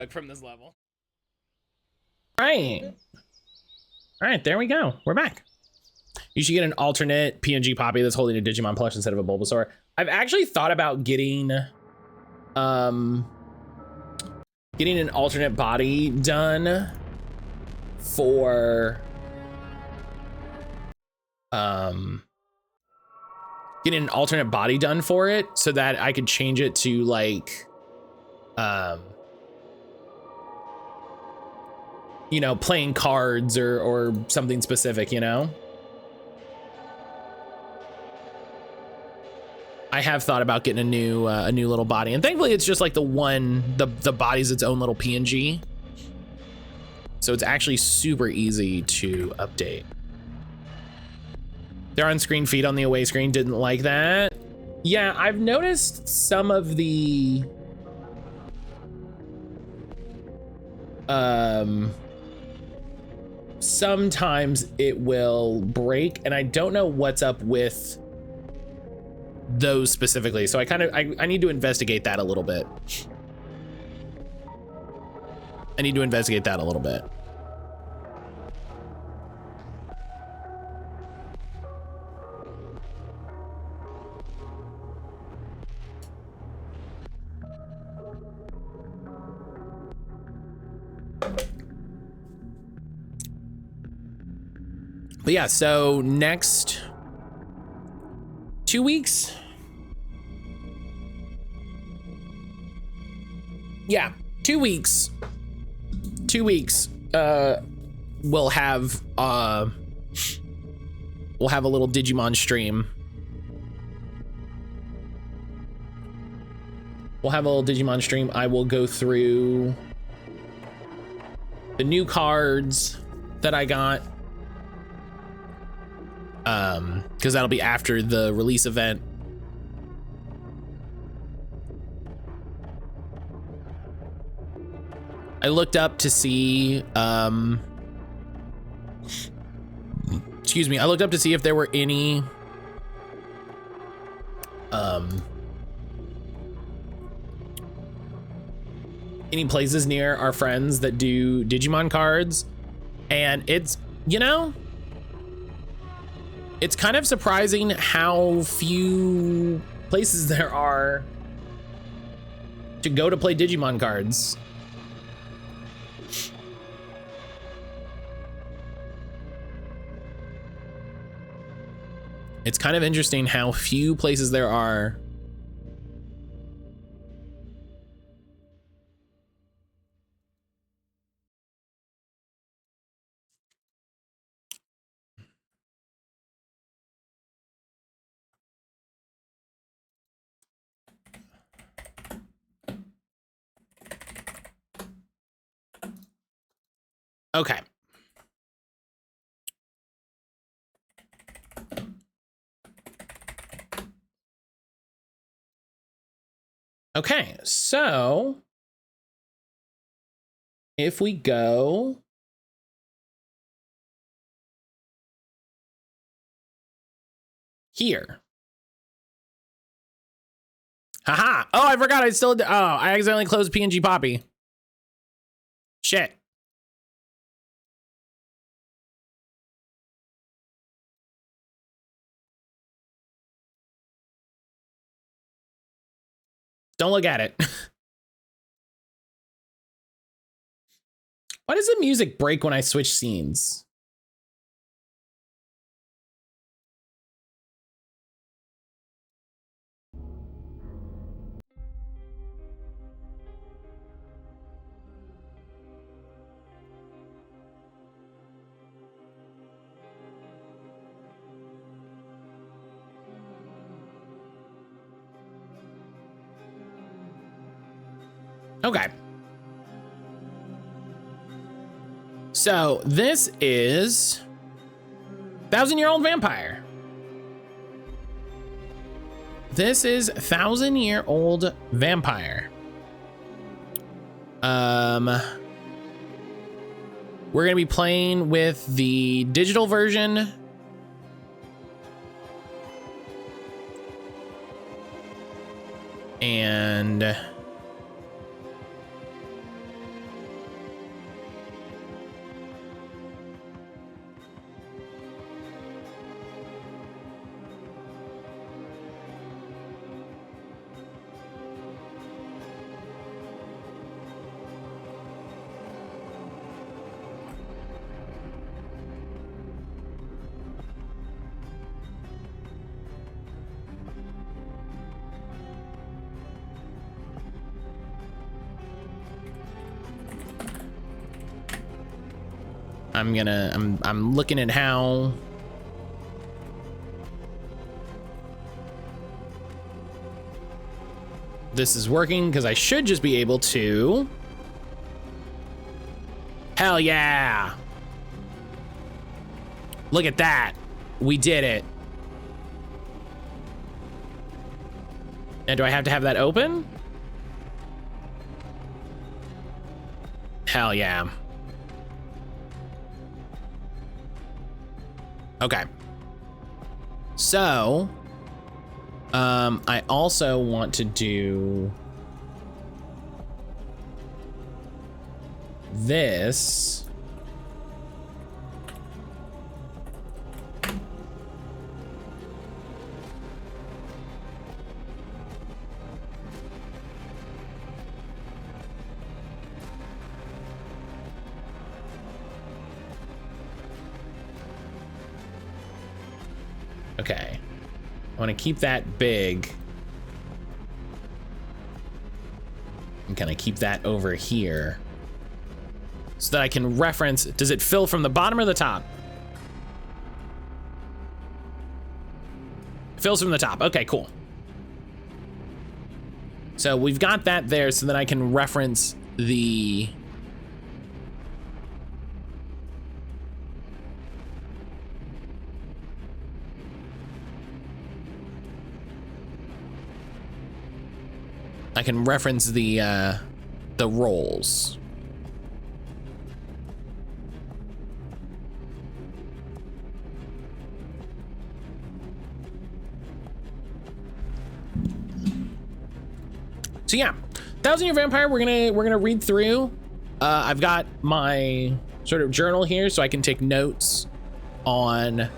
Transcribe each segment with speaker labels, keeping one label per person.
Speaker 1: like from this level.
Speaker 2: All right, there we go. We're back. You should get an alternate PNG Poppy that's holding a Digimon plush instead of a Bulbasaur. I've actually thought about getting an alternate body done for getting an alternate body done for it so that I could change it to like you know, playing cards or something specific, you know? I have thought about getting a new little body, and thankfully it's just like the body's its own little PNG. So it's actually super easy to update. Their on-screen feed on the away screen didn't like that. Yeah, I've noticed some of the sometimes it will break, and I don't know what's up with those specifically. So I need to investigate that a little bit. But yeah, so next 2 weeks. Yeah, 2 weeks. 2 weeks. We'll have a little Digimon stream. I will go through the new cards that I got. Because that'll be after the release event. I looked up to see, excuse me, I looked up to see if there were any, places near our friends that do Digimon cards, and it's, you know, it's kind of surprising how few places there are to go to play Digimon cards. It's kind of interesting how few places there are. Okay. Okay, so if we go here. Haha. Oh, I forgot I accidentally closed PNG Poppy. Shit. Don't look at it. Why does the music break when I switch scenes? Okay. So this is 1,000-year-old vampire. This is 1,000-year-old vampire. We're gonna be playing with the digital version. And I'm looking at how this is working, because I should just be able to. Hell yeah. Look at that. We did it. And do I have to have that open? Hell yeah. Okay. So, I also want to do this. Okay. I want to keep that big. And kind of keep that over here so that I can reference. Does it fill from the bottom or the top? Fills from the top. Okay, cool. So we've got that there so that I can reference the the rolls. So yeah, 1,000-Year Vampire, we're gonna read through. I've got my sort of journal here so I can take notes on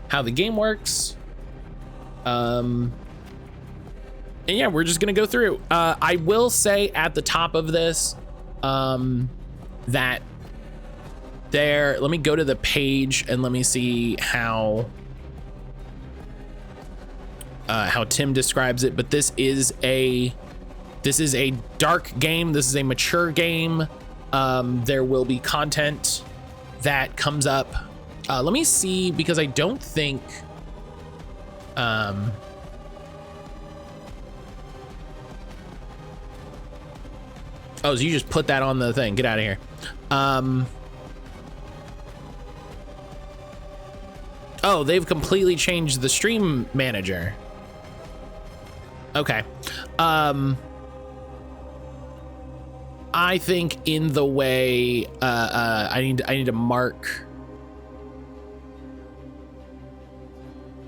Speaker 2: how the game works. And yeah, we're just gonna go through. I will say at the top of this, that there, let me go to the page and let me see how Tim describes it, but this is a dark game. This is a mature game. There will be content that comes up. Let me see, because I don't think, oh, so you just put that on the thing. Get out of here. Oh, they've completely changed the stream manager. Okay. I think in the way, I need to mark.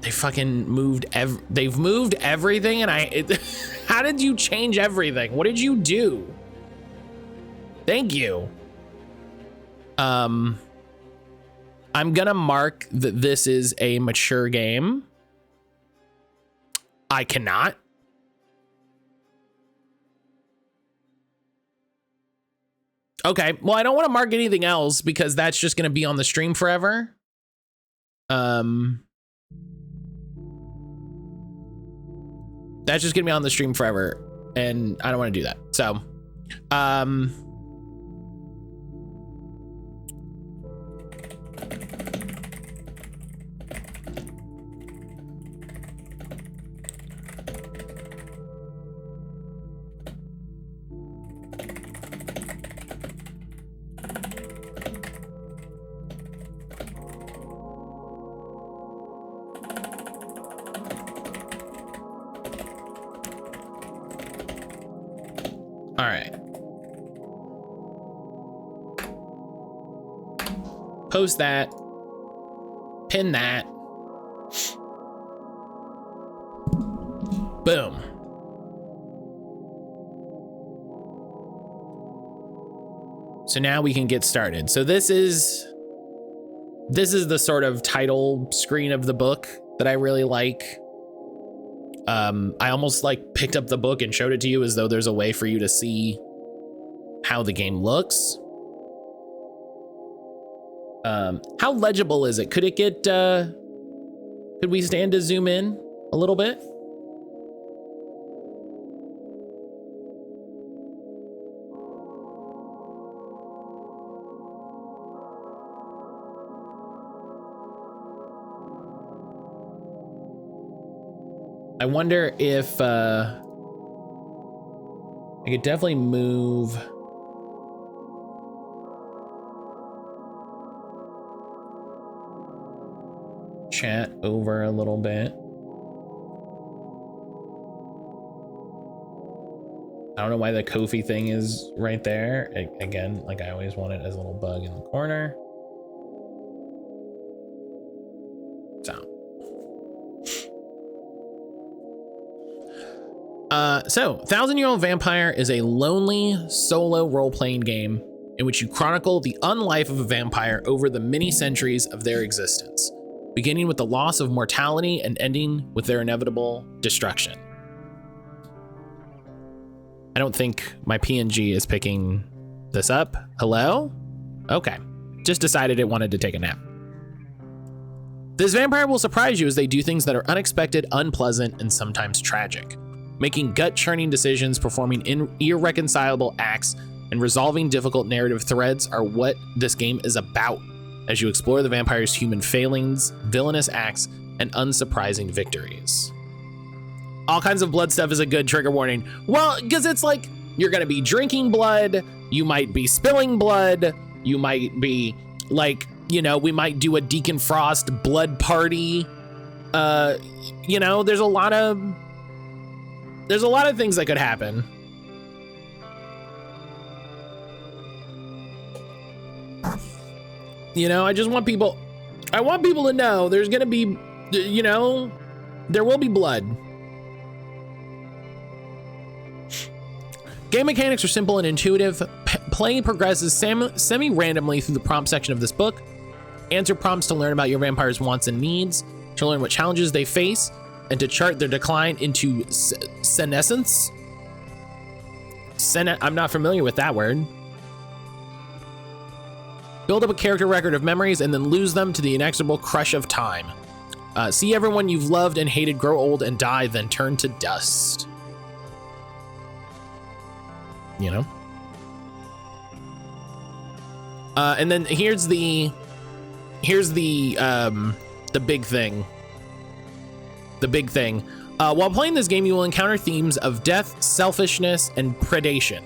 Speaker 2: They fucking moved they've moved everything, and how did you change everything? What did you do? Thank you. I'm gonna mark that this is a mature game. I cannot. Okay, well, I don't want to mark anything else because that's just gonna be on the stream forever. That's just gonna be on the stream forever, and I don't want to do that. So, all right. Post that. Pin that. Boom. So now we can get started. So this is the sort of title screen of the book that I really like. I almost like picked up the book and showed it to you as though there's a way for you to see how the game looks. How legible is it? Could it get, could we stand to zoom in a little bit? I wonder if I could definitely move. Chat over a little bit. I don't know why the Ko-fi thing is right there. Again, like I always want it as a little bug in the corner. So, 1,000-Year-Old Vampire is a lonely solo role-playing game in which you chronicle the unlife of a vampire over the many centuries of their existence, beginning with the loss of mortality and ending with their inevitable destruction. I don't think my PNG is picking this up. Hello? Okay. Just decided it wanted to take a nap. This vampire will surprise you as they do things that are unexpected, unpleasant, and sometimes tragic. Making gut-churning decisions, performing irreconcilable acts, and resolving difficult narrative threads are what this game is about as you explore the vampire's human failings, villainous acts, and unsurprising victories. All kinds of blood stuff is a good trigger warning. Well, because it's like, you're gonna be drinking blood, you might be spilling blood, you might be like, you know, we might do a Deacon Frost blood party. You know, there's a lot of things that could happen. You know, I want people to know there's gonna be, you know, there will be blood. Game mechanics are simple and intuitive. Play progresses semi-randomly through the prompt section of this book. Answer prompts to learn about your vampire's wants and needs, to learn what challenges they face, and to chart their decline into senescence. I'm not familiar with that word. Build up a character record of memories and then lose them to the inexorable crush of time. See everyone you've loved and hated grow old and die, then turn to dust. You know? And then here's the big thing. The big thing. While playing this game, you will encounter themes of death, selfishness, and predation.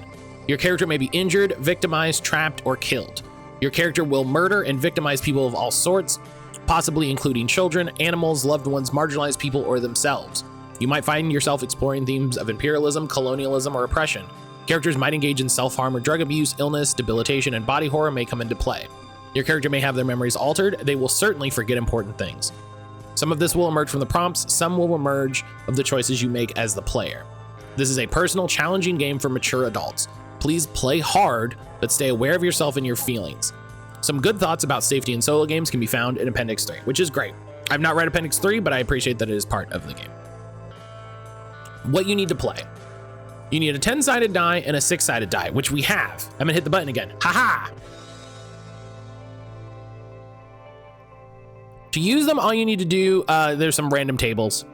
Speaker 2: Your character may be injured, victimized, trapped, or killed. Your character will murder and victimize people of all sorts, possibly including children, animals, loved ones, marginalized people, or themselves. You might find yourself exploring themes of imperialism, colonialism, or oppression. Characters might engage in self-harm or drug abuse, illness, debilitation, and body horror may come into play. Your character may have their memories altered. They will certainly forget important things. Some of this will emerge from the prompts, some will emerge of the choices you make as the player. This is a personal, challenging game for mature adults. Please play hard, but stay aware of yourself and your feelings. Some good thoughts about safety in solo games can be found in Appendix 3, which is great. I've not read Appendix 3, but I appreciate that it is part of the game. What you need to play. You need a 10-sided die and a 6-sided die, which we have. I'm gonna hit the button again. Haha! To use them, all you need to do, there's some random tables.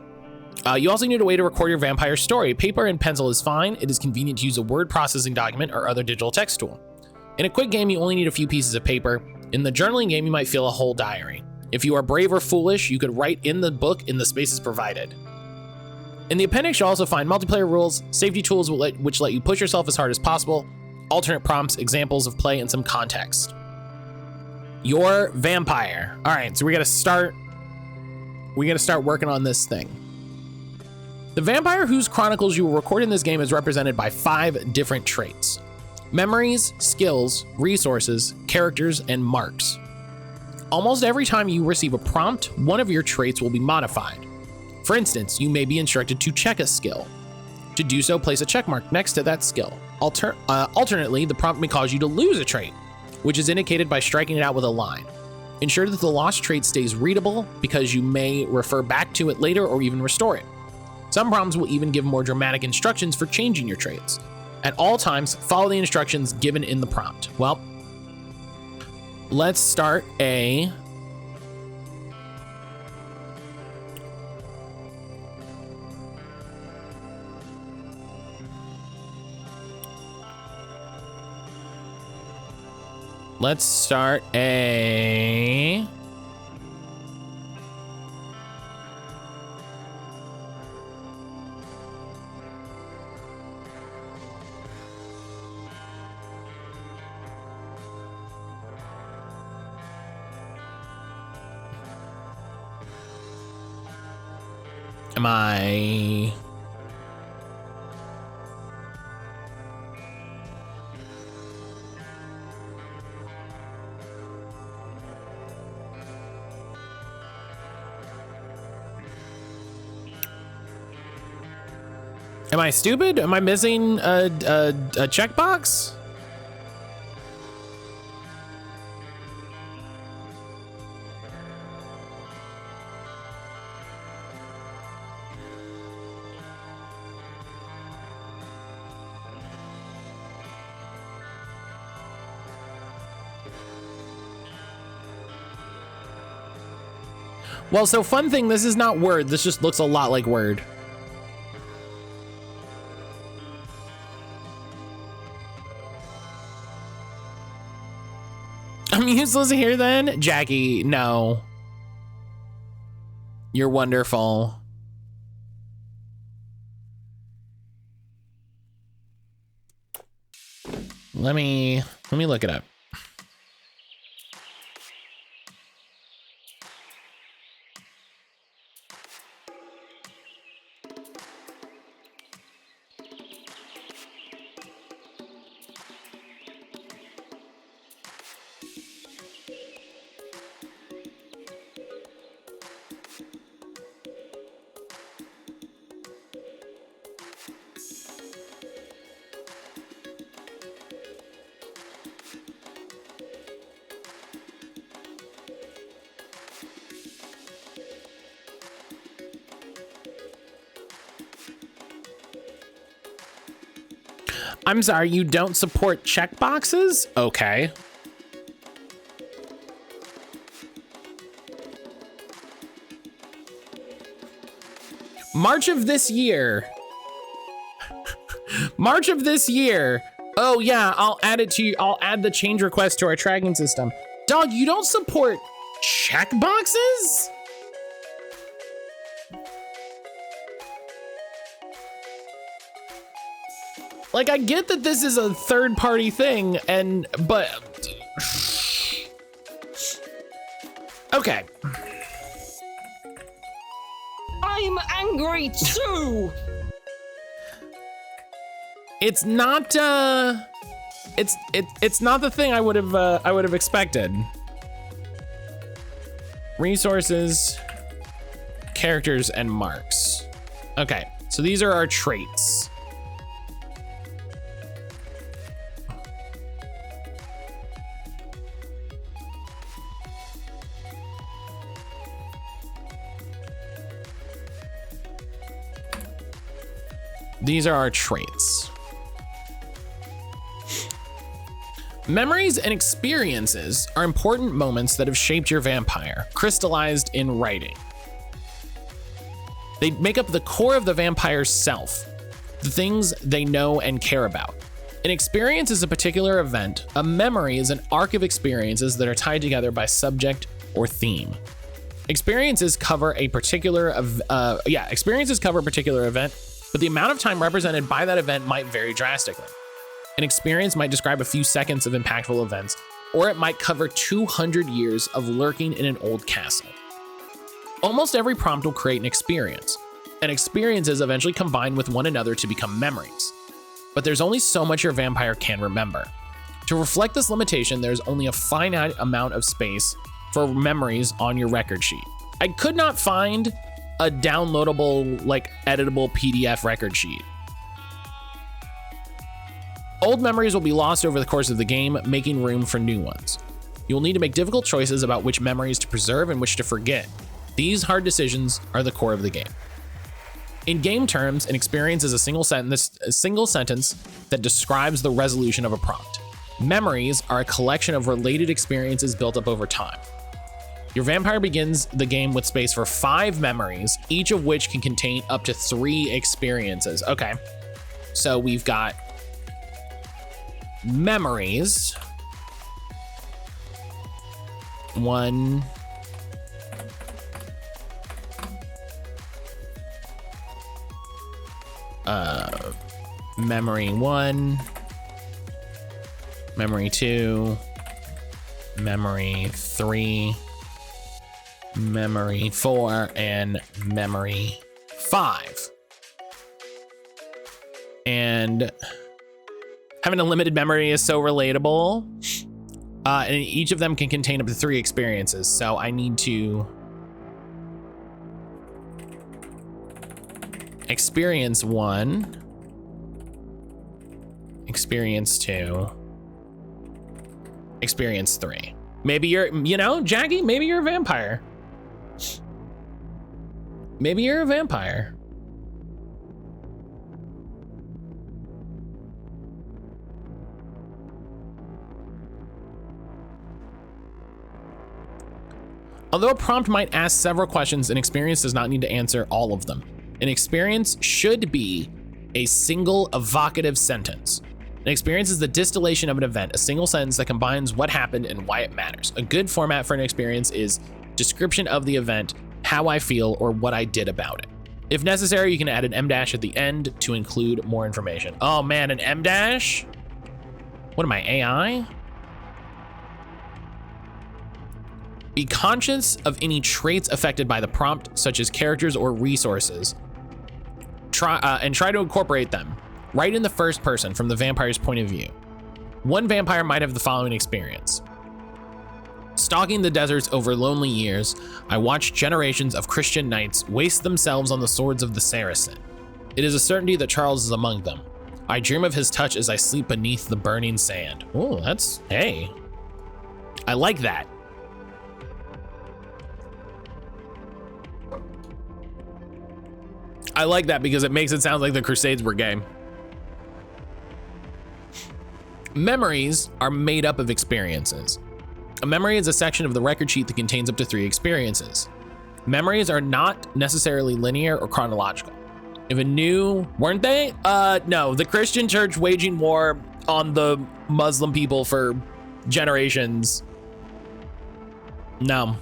Speaker 2: You also need a way to record your vampire story. Paper and pencil is fine. It is convenient to use a word processing document or other digital text tool. In a quick game, you only need a few pieces of paper. In the journaling game, you might fill a whole diary. If you are brave or foolish, you could write in the book in the spaces provided. In the appendix, you'll also find multiplayer rules, safety tools which let you push yourself as hard as possible, alternate prompts, examples of play, and some context. Your vampire. All right, so we gotta start working on this thing. The vampire whose chronicles you will record in this game is represented by 5 different traits: memories, skills, resources, characters, and marks. Almost every time you receive a prompt, one of your traits will be modified. For instance, you may be instructed to check a skill. To do so, place a check mark next to that skill. Alternately, the prompt may cause you to lose a trait, which is indicated by striking it out with a line. Ensure that the lost trait stays readable because you may refer back to it later or even restore it. Some prompts will even give more dramatic instructions for changing your traits. At all times, follow the instructions given in the prompt. Well, let's start a... Let's start a... Am I... Am I stupid? Am I missing a checkbox? Well, so fun thing, this is not Word. This just looks a lot like Word. I'm useless here then? Jackie, no. You're wonderful. Let me look it up. I'm sorry, you don't support checkboxes? Okay. March of this year. March of this year. Oh yeah, I'll add it to you. I'll add the change request to our tracking system. Dog, you don't support checkboxes? Like, I get that this is a third-party thing, but... Okay.
Speaker 1: I'm angry too!
Speaker 2: It's not, it's not the thing I would have expected. Resources, characters, and marks. Okay, so these are our traits. These are our traits. Memories and experiences are important moments that have shaped your vampire, crystallized in writing. They make up the core of the vampire's self, the things they know and care about. An experience is a particular event. A memory is an arc of experiences that are tied together by subject or theme. Experiences cover a particular event, but the amount of time represented by that event might vary drastically. An experience might describe a few seconds of impactful events, or it might cover 200 years of lurking in an old castle. Almost every prompt will create an experience, and experiences eventually combine with one another to become memories. But there's only so much your vampire can remember. To reflect this limitation, there's only a finite amount of space for memories on your record sheet. I could not find a downloadable, editable PDF record sheet. Old memories will be lost over the course of the game, making room for new ones. You will need to make difficult choices about which memories to preserve and which to forget. These hard decisions are the core of the game. In game terms, an experience is a single sentence that describes the resolution of a prompt. Memories are a collection of related experiences built up over time. Your vampire begins the game with space for 5 memories, each of which can contain up to 3 experiences. Okay, so we've got memories. 1. Memory 1. Memory 2. Memory 3. Memory 4 and memory 5. And having a limited memory is so relatable. And each of them can contain up to 3 experiences. So I need to experience 1, experience 2, experience 3. Maybe you're, you know, Jackie, maybe you're a vampire. Maybe you're a vampire. Although a prompt might ask several questions, an experience does not need to answer all of them. An experience should be a single evocative sentence. An experience is the distillation of an event, a single sentence that combines what happened and why it matters. A good format for an experience is description of the event, how I feel, or what I did about it. If necessary, you can add an M- at the end to include more information. Oh man, an M-? What am I, AI? Be conscious of any traits affected by the prompt, such as characters or resources. Try to incorporate them. Write in the first person from the vampire's point of view. One vampire might have the following experience. Stalking the deserts over lonely years, I watched generations of Christian knights waste themselves on the swords of the Saracen. It is a certainty that Charles is among them. I dream of his touch as I sleep beneath the burning sand. Oh, that's, hey. I like that. I like that because it makes it sound like the Crusades were gay. Memories are made up of experiences. A memory is a section of the record sheet that contains up to 3 experiences. Memories are not necessarily linear or chronological. If a new, weren't they? No, the Christian church waging war on the Muslim people for generations. No.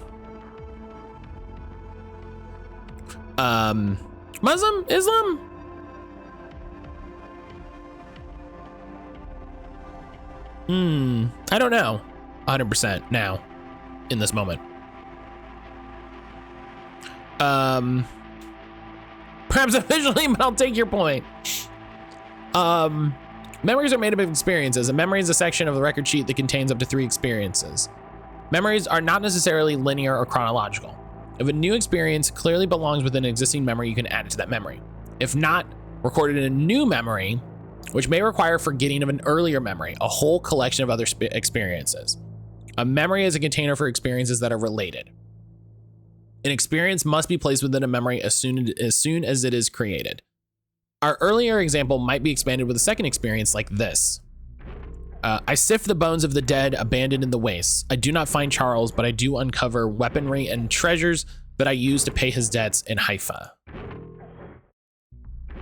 Speaker 2: Muslim? Islam? I don't know 100% now in this moment. Perhaps officially, but I'll take your point. Memories are made up of experiences. A memory is a section of the record sheet that contains up to 3 experiences. Memories are not necessarily linear or chronological. If a new experience clearly belongs within an existing memory, you can add it to that memory. If not, record it in a new memory, which may require forgetting of an earlier memory, a whole collection of other experiences. A memory is a container for experiences that are related. An experience must be placed within a memory as soon as it is created. Our earlier example might be expanded with a second experience like this. I sift the bones of the dead abandoned in the wastes. I do not find Charles, but I do uncover weaponry and treasures that I use to pay his debts in Haifa.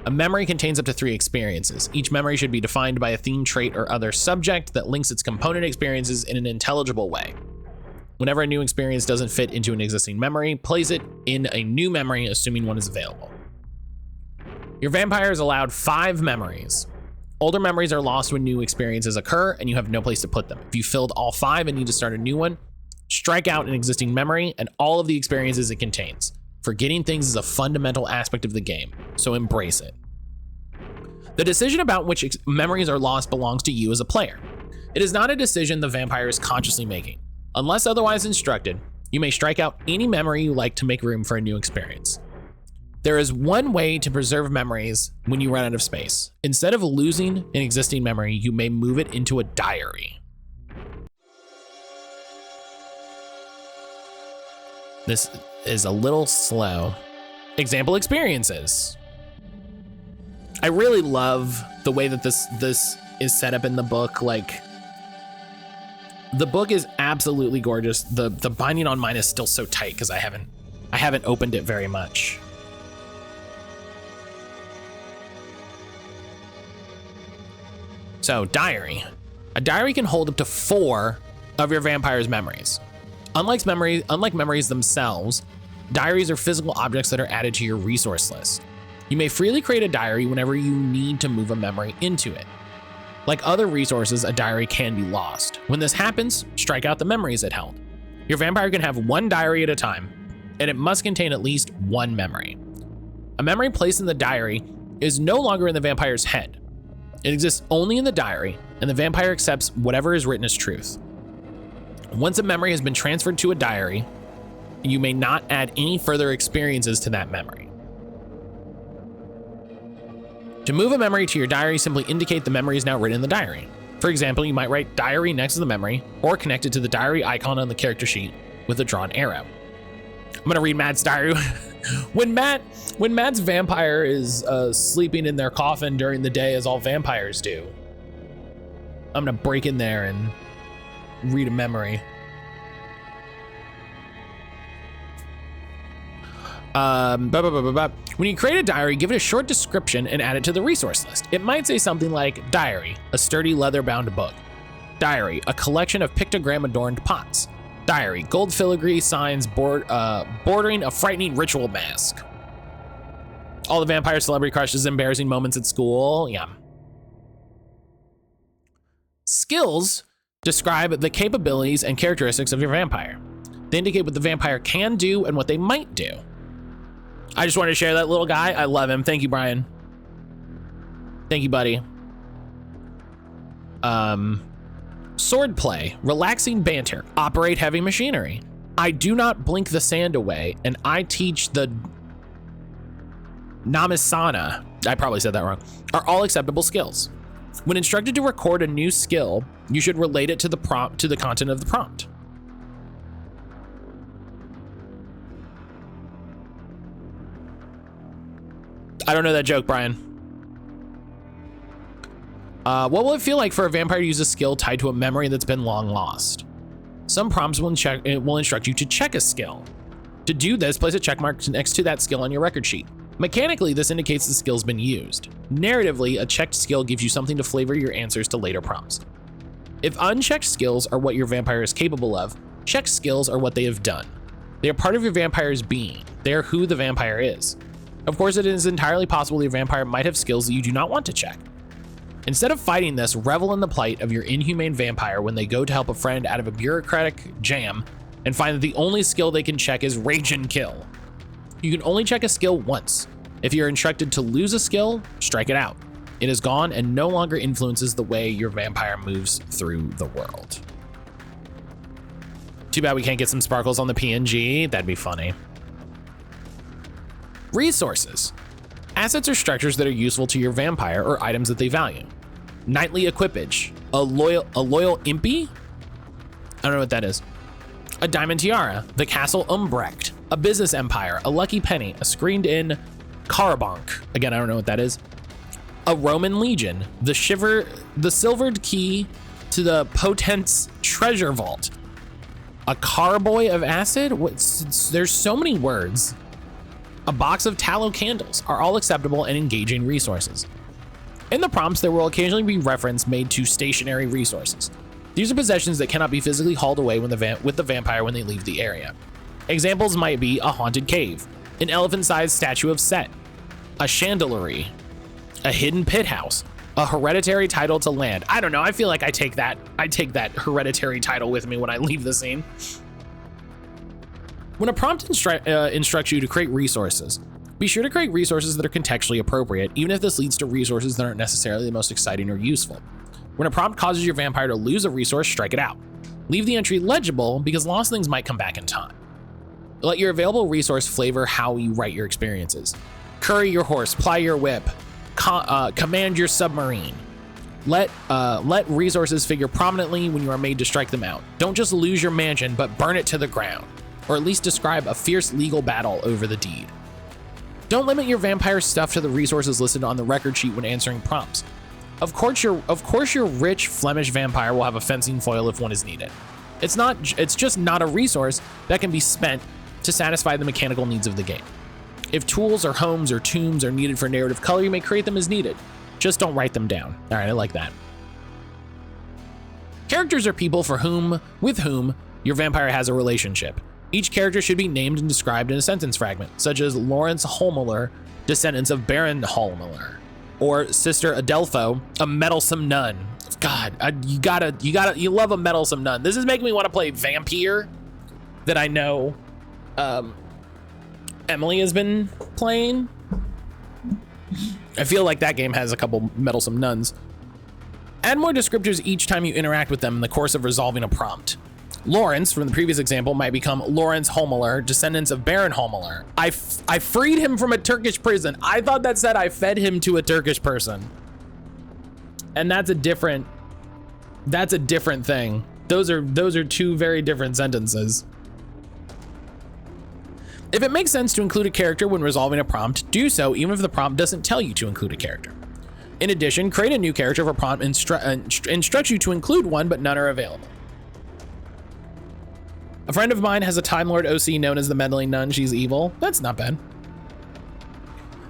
Speaker 2: A memory contains up to 3 experiences. Each memory should be defined by a theme, trait, or other subject that links its component experiences in an intelligible way. Whenever a new experience doesn't fit into an existing memory, place it in a new memory, assuming one is available. Your vampire is allowed 5 memories. Older memories are lost when new experiences occur and you have no place to put them. If you filled all 5 and need to start a new one, strike out an existing memory and all of the experiences it contains. Forgetting things is a fundamental aspect of the game, so embrace it. The decision about which memories are lost belongs to you as a player. It is not a decision the vampire is consciously making. Unless otherwise instructed, you may strike out any memory you like to make room for a new experience. There is one way to preserve memories when you run out of space. Instead of losing an existing memory, you may move it into a diary. This is a little slow. Example experiences. I really love the way that this is set up in the book. Like, the book is absolutely gorgeous. The binding on mine is still so tight because I haven't opened it very much. So, diary. A diary can hold up to 4 of your vampire's memories. Unlike memories themselves, diaries are physical objects that are added to your resource list. You may freely create a diary whenever you need to move a memory into it. Like other resources, a diary can be lost. When this happens, strike out the memories it held. Your vampire can have 1 diary at a time, and it must contain at least 1 memory. A memory placed in the diary is no longer in the vampire's head. It exists only in the diary, and the vampire accepts whatever is written as truth. Once a memory has been transferred to a diary, you may not add any further experiences to that memory. To move a memory to your diary, simply indicate the memory is now written in the diary. For example, you might write diary next to the memory or connect it to the diary icon on the character sheet with a drawn arrow. I'm gonna read Matt's diary. When Matt's vampire is sleeping in their coffin during the day, as all vampires do, I'm gonna break in there and read a memory. When you create a diary, give it a short description and add it to the resource list. It might say something like diary, a sturdy leather-bound book. Diary, a collection of pictogram-adorned pots. Diary, gold filigree signs bordering a frightening ritual mask. All the vampire celebrity crushes, embarrassing moments at school. Yeah. Skills describe the capabilities and characteristics of your vampire. They indicate what the vampire can do and what they might do. I just wanted to share that little guy. I love him. Thank you, Brian. Thank you, buddy. Swordplay, relaxing banter, operate heavy machinery. I do not blink the sand away, and I teach the Namisana, I probably said that wrong, are all acceptable skills. When instructed to record a new skill, you should relate it to the prompt, to the content of the prompt. I don't know that joke, Brian. What will it feel like for a vampire to use a skill tied to a memory that's been long lost? Some prompts will instruct you to check a skill. To do this, place a check mark next to that skill on your record sheet. Mechanically, this indicates the skill's been used. Narratively, a checked skill gives you something to flavor your answers to later prompts. If unchecked skills are what your vampire is capable of, checked skills are what they have done. They are part of your vampire's being. They are who the vampire is. Of course, it is entirely possible your vampire might have skills that you do not want to check. Instead of fighting this, revel in the plight of your inhumane vampire when they go to help a friend out of a bureaucratic jam and find that the only skill they can check is rage and kill. You can only check a skill once. If you're instructed to lose a skill, strike it out. It is gone and no longer influences the way your vampire moves through the world. Too bad we can't get some sparkles on the PNG. That'd be funny. Resources. Assets are structures that are useful to your vampire or items that they value. Knightly equipage. A loyal impy? I don't know what that is. A diamond tiara. The castle Umbrecht. A business empire. A lucky penny. A screened-in Carabanc. Again, I don't know what that is. A Roman legion. The silvered key to the Potence treasure vault. A carboy of acid? There's so many words. A box of tallow candles are all acceptable and engaging resources. In the prompts, there will occasionally be reference made to stationary resources. These are possessions that cannot be physically hauled away with the vampire when they leave the area. Examples might be a haunted cave, an elephant-sized statue of Set, a chandelier, a hidden pit house, a hereditary title to land. I don't know, I feel like I take that hereditary title with me when I leave the scene. When a prompt instructs you to create resources, be sure to create resources that are contextually appropriate, even if this leads to resources that aren't necessarily the most exciting or useful. When a prompt causes your vampire to lose a resource, strike it out. Leave the entry legible because lost things might come back in time. Let your available resource flavor how you write your experiences. Curry your horse, ply your whip, command your submarine. Let resources figure prominently when you are made to strike them out. Don't just lose your mansion, but burn it to the ground. Or at least describe a fierce legal battle over the deed. Don't limit your vampire stuff to the resources listed on the record sheet when answering prompts. Of course your rich Flemish vampire will have a fencing foil if one is needed. It's just not a resource that can be spent to satisfy the mechanical needs of the game. If tools or homes or tombs are needed for narrative color, you may create them as needed. Just don't write them down. All right, I like that. Characters are people with whom your vampire has a relationship. Each character should be named and described in a sentence fragment, such as Lawrence Holmuller, descendants of Baron Holmuller, or Sister Adelpho, a meddlesome nun. God, you love a meddlesome nun. This is making me want to play Vampire, that I know Emily has been playing. I feel like that game has a couple meddlesome nuns. Add more descriptors each time you interact with them in the course of resolving a prompt. Lawrence, from the previous example, might become Lawrence Homeler, descendants of Baron Homeler. I freed him from a Turkish prison. I thought that said I fed him to a Turkish person. And that's a different thing. Those are two very different sentences. If it makes sense to include a character when resolving a prompt, do so even if the prompt doesn't tell you to include a character. In addition, create a new character if a prompt instructs you to include one, but none are available. A friend of mine has a Time Lord OC known as the Meddling Nun. She's evil. That's not bad.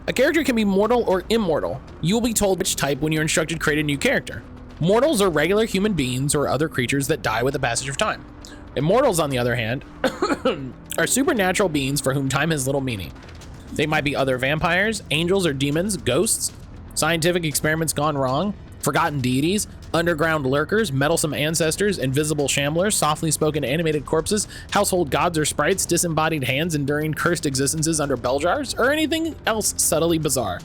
Speaker 2: A character can be mortal or immortal. You will be told which type when you're instructed to create a new character. Mortals are regular human beings or other creatures that die with the passage of time. Immortals, on the other hand, are supernatural beings for whom time has little meaning. They might be other vampires, angels or demons, ghosts, scientific experiments gone wrong, forgotten deities, underground lurkers, meddlesome ancestors, invisible shamblers, softly spoken animated corpses, household gods or sprites, disembodied hands enduring cursed existences under bell jars, or anything else subtly bizarre.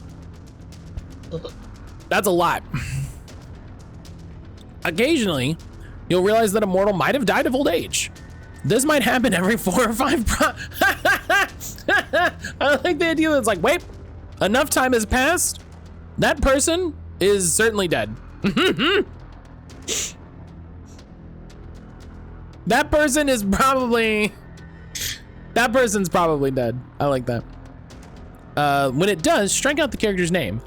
Speaker 2: That's a lot. Occasionally, you'll realize that a mortal might have died of old age. This might happen every 4 or 5 I like the idea that it's like, wait, enough time has passed. That person is certainly dead. That person's probably dead. I like that. When it does, strike out the character's name.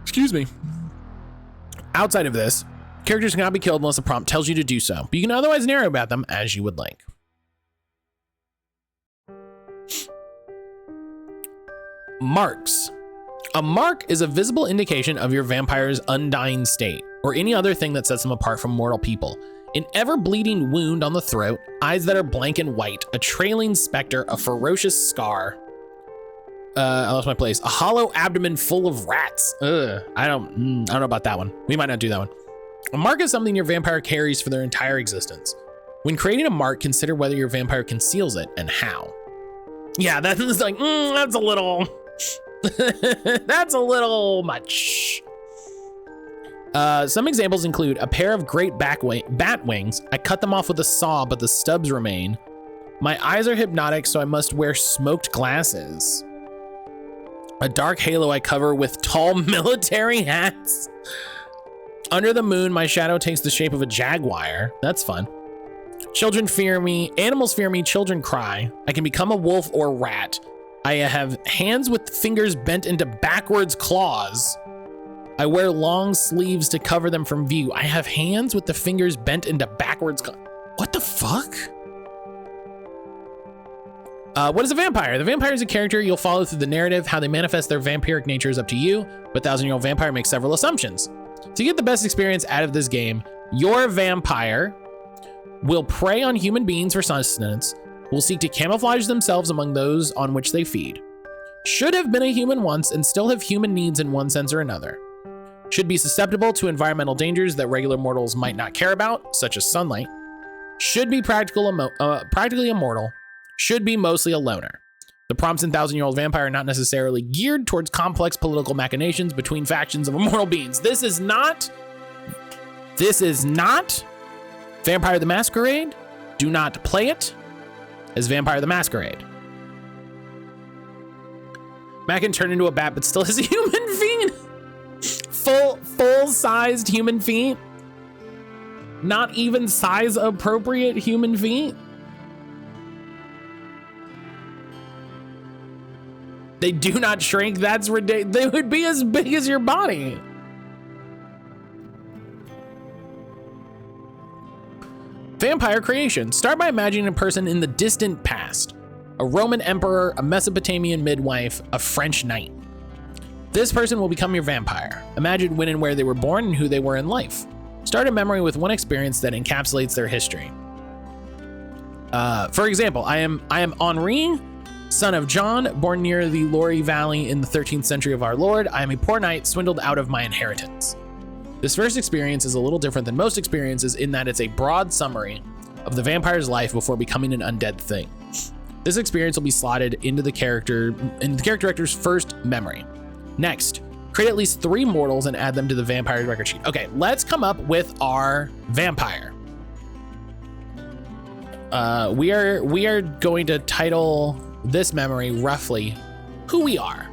Speaker 2: Excuse me. Outside of this, characters cannot be killed unless a prompt tells you to do so, but you can otherwise narrow about them as you would like. Marks. A mark is a visible indication of your vampire's undying state, or any other thing that sets them apart from mortal people. An ever-bleeding wound on the throat, eyes that are blank and white, a trailing specter, a ferocious scar. I lost my place. A hollow abdomen full of rats. I don't know about that one. We might not do that one. A mark is something your vampire carries for their entire existence. When creating a mark, consider whether your vampire conceals it and how. Yeah, that's like, that's a little... that's a little much. Some examples include a pair of great bat wings. I cut them off with a saw, but the stubs remain. My eyes are hypnotic, so I must wear smoked glasses. A dark halo I cover with tall military hats. Under the moon, my shadow takes the shape of a jaguar. That's fun. Children fear me. Animals fear me. Children cry. I can become a wolf or rat. I have hands with fingers bent into backwards claws. I wear long sleeves to cover them from view. I have hands with the fingers bent into backwards. What the fuck? What is a vampire? The vampire is a character you'll follow through the narrative. How they manifest their vampiric nature is up to you, but 1,000-year-old vampire makes several assumptions. To get the best experience out of this game, your vampire will prey on human beings for sustenance, will seek to camouflage themselves among those on which they feed, should have been a human once and still have human needs in one sense or another, should be susceptible to environmental dangers that regular mortals might not care about, such as sunlight, should be practically immortal, should be mostly a loner. The prompts in 1,000-year-old vampire are not necessarily geared towards complex political machinations between factions of immortal beings. This is not Vampire the Masquerade. Do not play it as Vampire the Masquerade. Matt can turn into a bat, but still has human feet. Full-sized human feet. Not even size appropriate human feet. They do not shrink. That's ridiculous. They would be as big as your body. Vampire creation. Start by imagining a person in the distant past. A Roman emperor, a Mesopotamian midwife, a French knight. This person will become your vampire. Imagine when and where they were born and who they were in life. Start a memory with one experience that encapsulates their history. For example, I am Henri, son of John, born near the Lorry Valley in the 13th century of our Lord. I am a poor knight swindled out of my inheritance. This first experience is a little different than most experiences in that it's a broad summary of the vampire's life before becoming an undead thing. This experience will be slotted into the character director's first memory. Next, create at least 3 mortals and add them to the vampire record sheet. Okay, let's come up with our vampire. We are going to title this memory roughly who we are.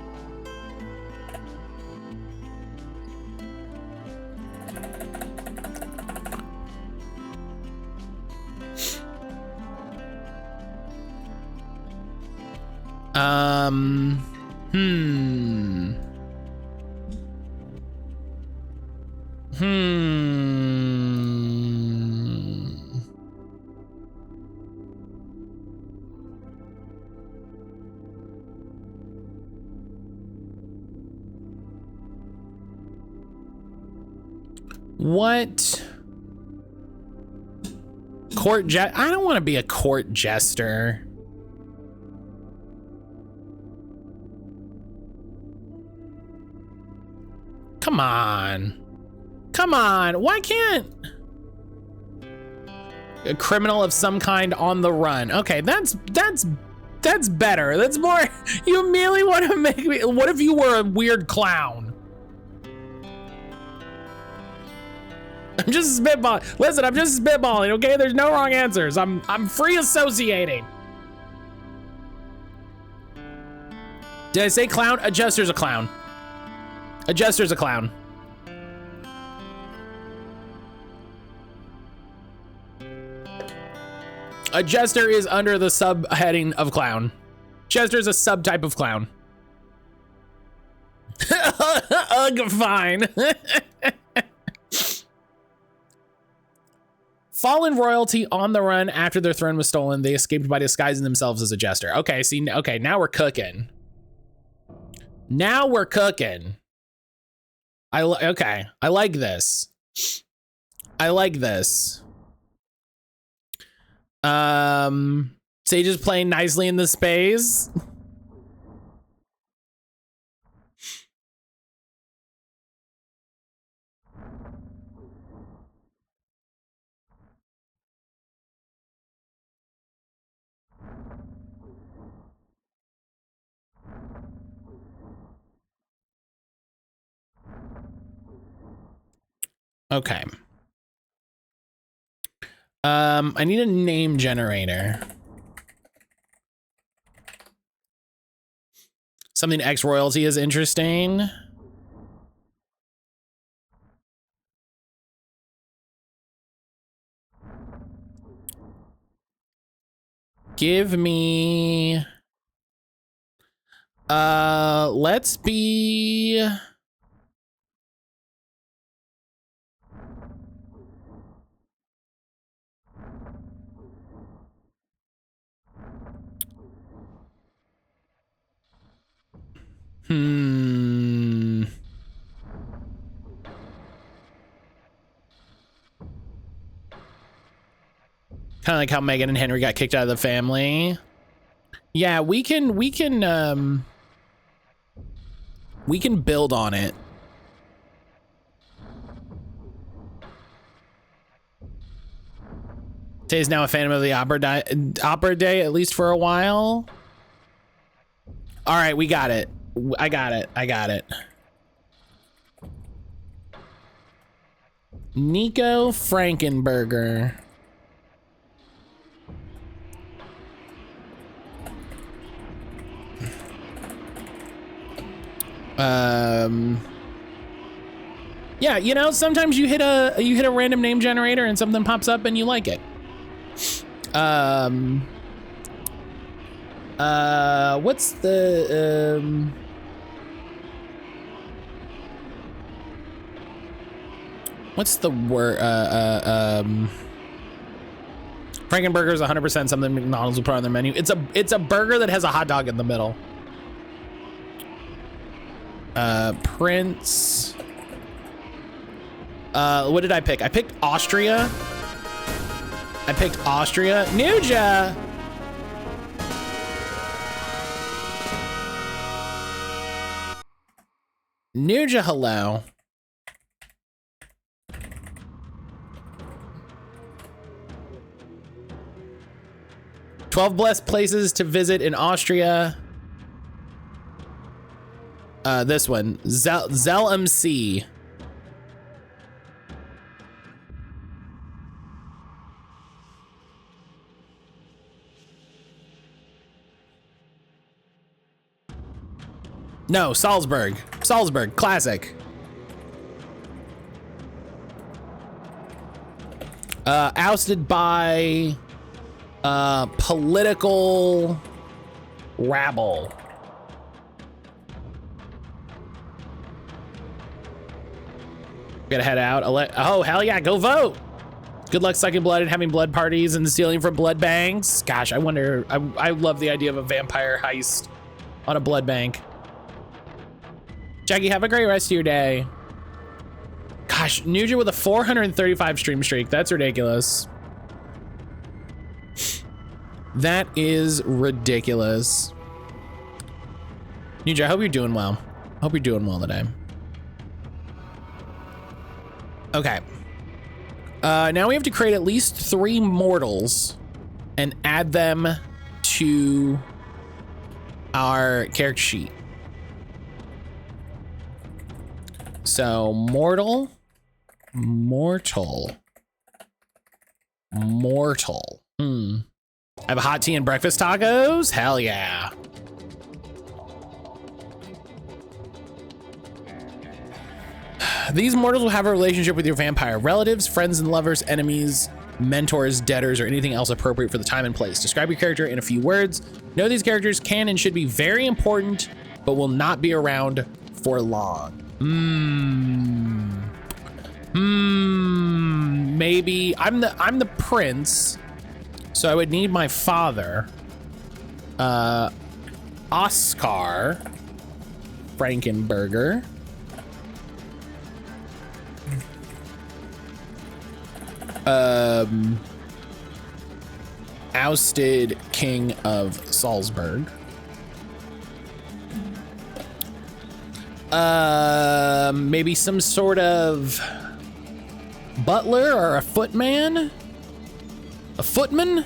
Speaker 2: What? I don't want to be a court jester. Come on. Come on. Why can't a criminal of some kind on the run? Okay, that's better. That's more. You immediately want to make me. What if you were a weird clown? I'm just spitballing. Listen, I'm just spitballing, okay? There's no wrong answers. I'm free associating. Did I say clown? A jester's a clown. A jester's a clown. A jester is under the subheading of clown. Jester's a subtype of clown. Ugh, fine. Fallen royalty on the run after their throne was stolen. They escaped by disguising themselves as a jester. Okay, see, okay, now we're cooking. Now we're cooking. Okay, I like this. I like this. Sage is playing nicely in the space. Okay. I need a name generator. Something X royalty is interesting. Give me, let's be, kind of like how Megan and Henry got kicked out of the family. Yeah, we can build on it. Tay's now a Phantom of the Opera Day, at least for a while. All right, we got it. I got it. I got it. Nico Frankenberger. Yeah, you know, sometimes you hit a random name generator and something pops up and you like it. What's the word? Frankenburger is 100% something McDonald's will put on their menu. It's a burger that has a hot dog in the middle. Prince. What did I pick? I picked Austria. Nuja. Nuja, hello. 12 blessed places to visit in Austria. This one, Zell MC. No, Salzburg. Salzburg, classic. Ousted by political rabble. Gotta head out. Oh, hell yeah, go vote. Good luck sucking blood and having blood parties and stealing from blood banks. Gosh, I wonder, I love the idea of a vampire heist on a blood bank. Jackie, have a great rest of your day. Gosh, Nuja with a 435 stream streak. That's ridiculous. That is ridiculous. Nuja, I hope you're doing well. Hope you're doing well today. Okay. Now we have to create at least 3 mortals and add them to our character sheet. So mortal. I have a hot tea and breakfast tacos. Hell yeah. These mortals will have a relationship with your vampire relatives, friends and lovers, enemies, mentors, debtors, or anything else appropriate for the time and place. Describe your character in a few words. Know these characters can and should be very important, but will not be around for long. Maybe I'm the prince, so I would need my father. Oscar Frankenberger. Ousted King of Salzburg. Maybe some sort of butler or a footman? A footman?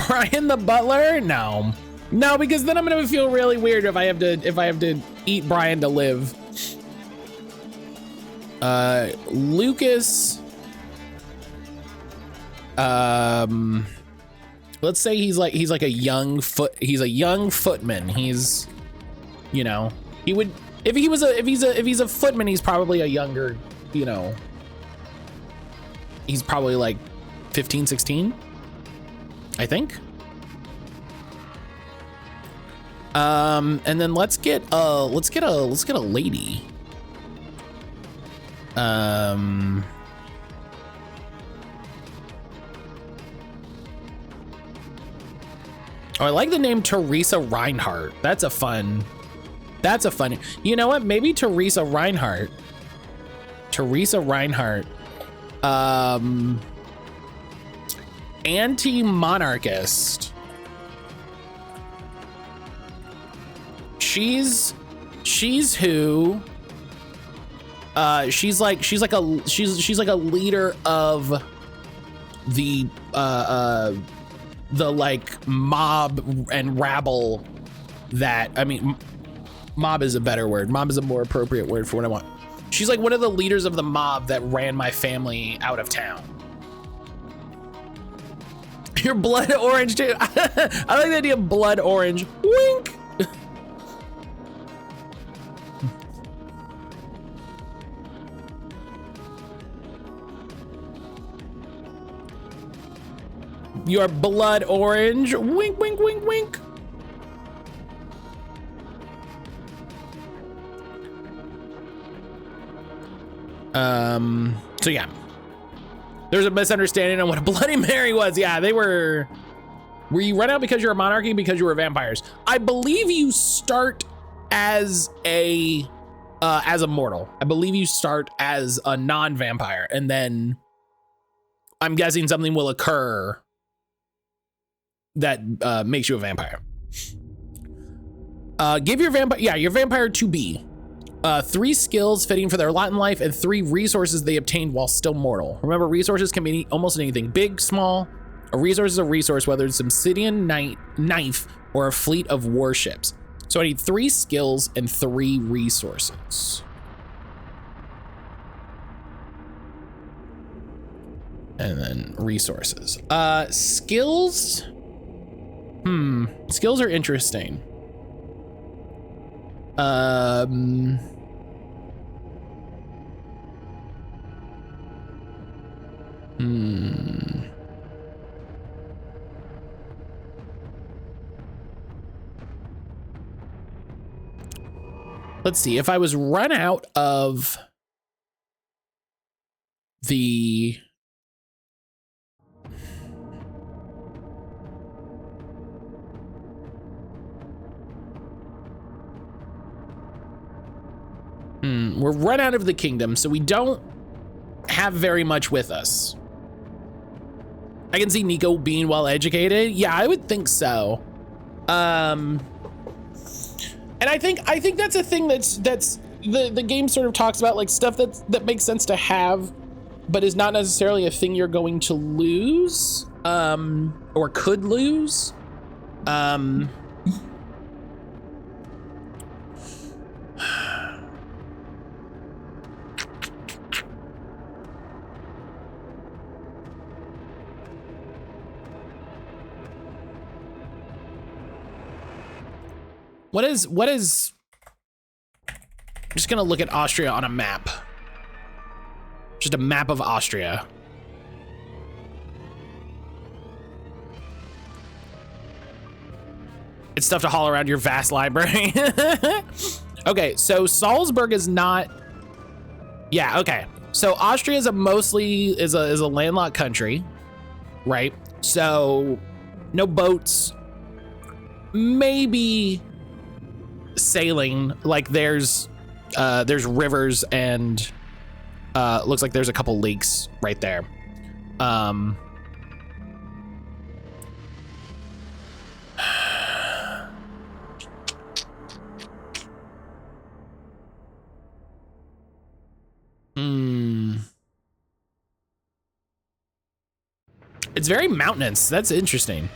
Speaker 2: Brian the butler? No. No, because then I'm gonna feel really weird if I have to eat Brian to live. Lucas. Let's say he's like a young footman. He's, you know, he would, if he's a footman, he's probably a younger, you know, he's probably like 15, 16, I think. And then let's get a lady. Oh, I like the name Teresa Reinhardt. That's a fun, you know what? Maybe Teresa Reinhardt. Anti-monarchist. She's who? She's like a leader of the like mob and rabble that, I mean, mob is a better word. Mob is a more appropriate word for what I want. She's like one of the leaders of the mob that ran my family out of town. Your blood orange too. I like the idea of blood orange. Wink. Your blood orange. Wink, wink, wink, wink. So yeah. There's a misunderstanding on what a Bloody Mary was. Yeah, they were you run out because you're a monarchy, because you were vampires? I believe you start as a mortal. I believe you start as a non-vampire, and then I'm guessing something will occur that makes you a vampire. Give your vampire, yeah, your vampire to be. 3 skills fitting for their lot in life, and 3 resources they obtained while still mortal. Remember, resources can be almost anything, big, small. A resource is a resource, whether it's obsidian knife or a fleet of warships. So I need 3 skills and 3 resources. And then resources. Skills. Skills are interesting. Let's see, if I was run out of the we're run out of the kingdom, so we don't have very much with us. I can see Nico being well educated. Yeah, I would think so. And I think that's a thing that's the game sort of talks about, like stuff that makes sense to have, but is not necessarily a thing you're going to lose, or could lose. What is, I'm just gonna look at Austria on a map. Just a map of Austria. It's stuff to haul around your vast library. Okay, so Salzburg is not, yeah, okay. So Austria is a landlocked country, right? So no boats, maybe sailing, like there's rivers and looks like there's a couple lakes right there. It's very mountainous. That's interesting.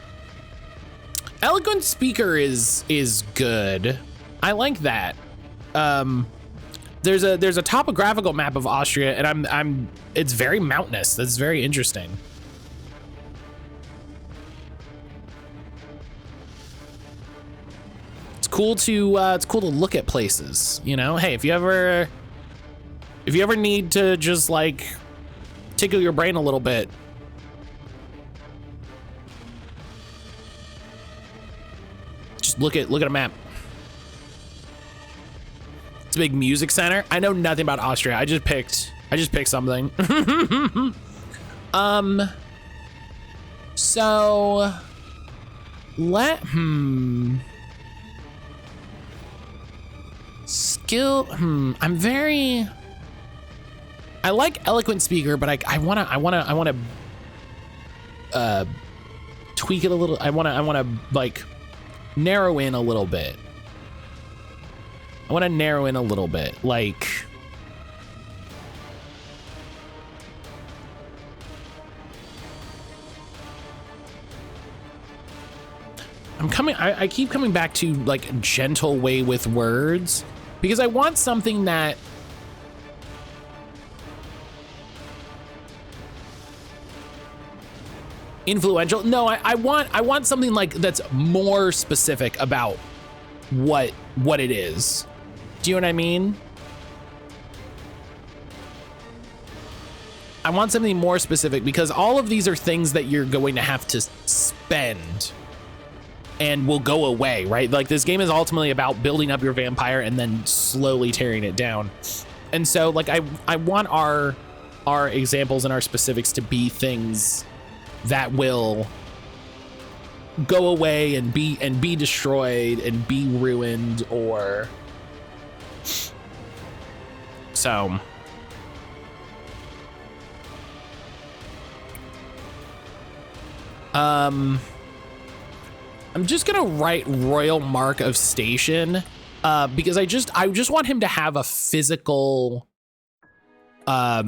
Speaker 2: Eloquent speaker is good. I like that. There's a topographical map of Austria, and it's very mountainous. That's very interesting. It's cool to look at places, you know? Hey, if you ever need to just like tickle your brain a little bit, just look at a map. It's a big music center. I know nothing about Austria. I just picked something. So skill. I like eloquent speaker, but I wanna tweak it a little. I wanna like narrow in a little bit. I want to narrow in a little bit, like I keep coming back to like gentle way with words because I want something that influential. No, I want something like that's more specific about what it is. Do you know what I mean? I want something more specific because all of these are things that you're going to have to spend and will go away, right? Like this game is ultimately about building up your vampire and then slowly tearing it down. And so like I want our examples and our specifics to be things that will go away and be destroyed and be ruined or so. I'm just gonna write Royal Mark of Station because I just want him to have a physical, I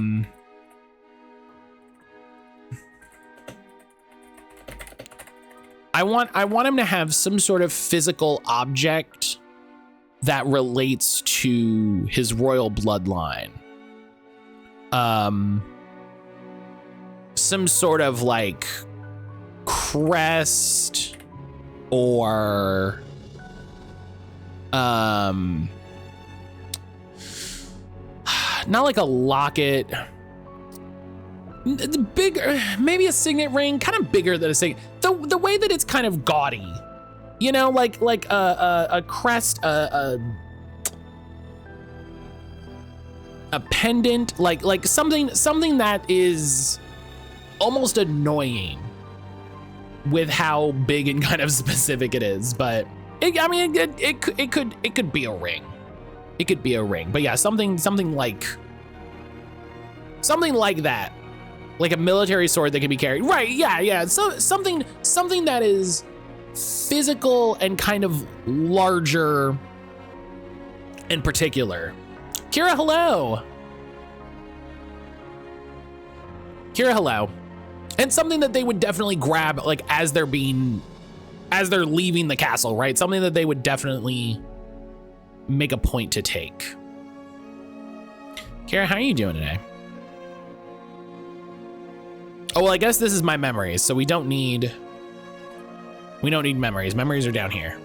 Speaker 2: want him to have some sort of physical object that relates to his royal bloodline. Some sort of like crest or not like a locket. Bigger, maybe a signet ring, kind of bigger than a signet. The way that it's kind of gaudy, you know, like a crest, a pendant, like something that is almost annoying with how big and kind of specific it is. But it could be a ring. It could be a ring. But yeah, something like that. Like a military sword that can be carried. Right, yeah. So something that is physical and kind of larger in particular. Kira, hello. And something that they would definitely grab like as they're leaving the castle, right? Something that they would definitely make a point to take. Kira, how are you doing today? Oh, well, I guess this is my memories, so we don't need memories. Memories are down here.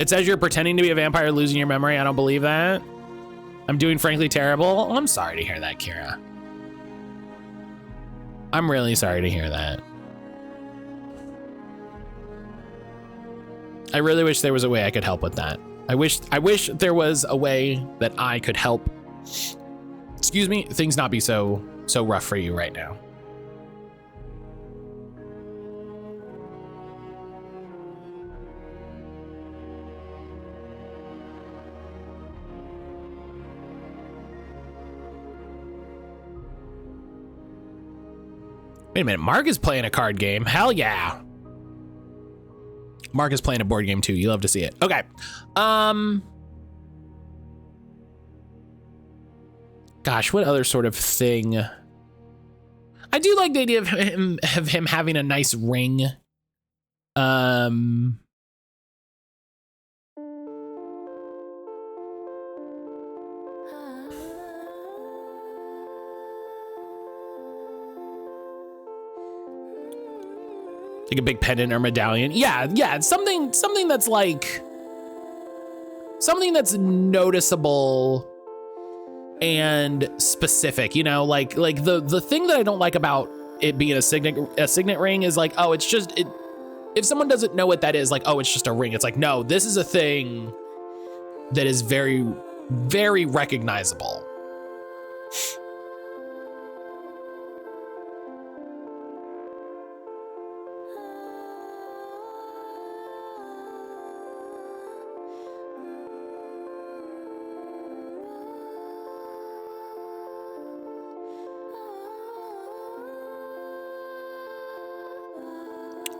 Speaker 2: It says you're pretending to be a vampire losing your memory. I don't believe that. I'm doing frankly terrible. Oh, I'm sorry to hear that, Kira. I'm really sorry to hear that. I really wish there was a way I could help with that. I wish there was a way that I could help, excuse me, things not be so rough for you right now. Wait a minute, Mark is playing a card game. Hell yeah. Mark is playing a board game too. You love to see it. Okay. Gosh, what other sort of thing? I do like the idea of him having a nice ring. Like a big pendant or medallion. Yeah, something that's like something that's noticeable and specific, you know, like the thing that I don't like about it being a signet ring is like, oh, it's just it. If someone doesn't know what that is, like, oh, it's just a ring. It's like, no, this is a thing that is very, very recognizable.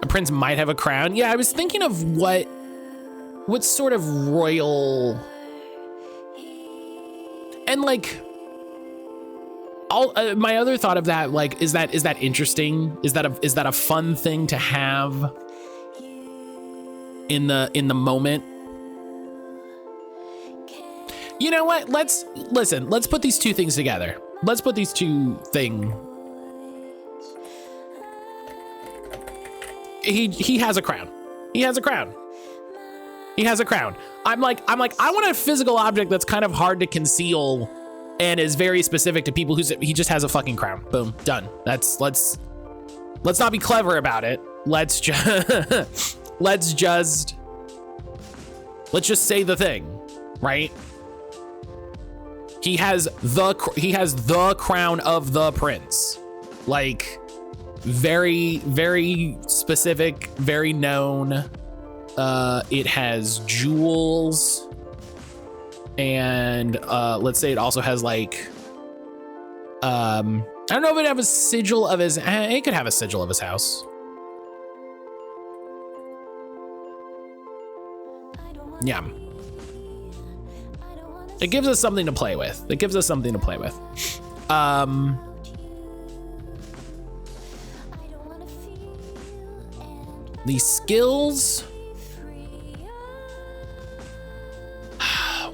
Speaker 2: A prince might have a crown. Yeah, I was thinking of what sort of royal and like all my other thought of that, like, is that interesting? Is that a fun thing to have in the moment? You know what? Let's put these two things together. Let's put these two things. He has a crown. He has a crown. He has a crown. I'm like, I want a physical object that's kind of hard to conceal and is very specific to people he just has a fucking crown. Boom, done. Let's not be clever about it. Let's just let's just say the thing, right? He has the crown of the prince. Like, very, very specific, very known. It has jewels, and let's say it also has like I don't know if it have a sigil of his, it could have a sigil of his house. Yeah. It gives us something to play with. It gives us something to play with. The skills.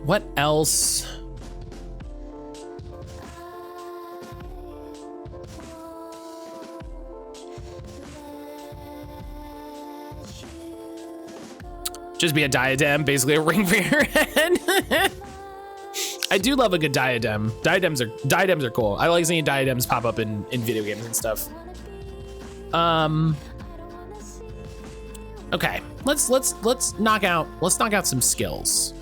Speaker 2: What else? Just be a diadem, basically a ring for your head. I do love a good diadem. Diadems are cool. I like seeing diadems pop up in video games and stuff. Okay, let's knock out some skills.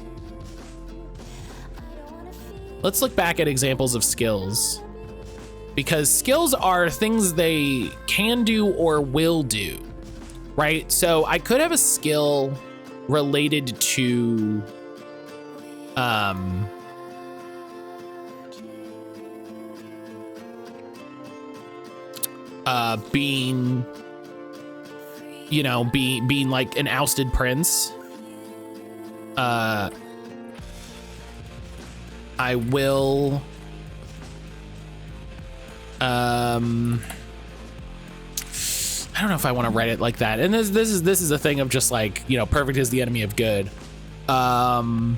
Speaker 2: Let's look back at examples of skills, because skills are things they can do or will do, right? So I could have a skill related to being, you know, being like an ousted prince. I will I don't know if I want to write it like that. And this is a thing of just like, you know, perfect is the enemy of good. I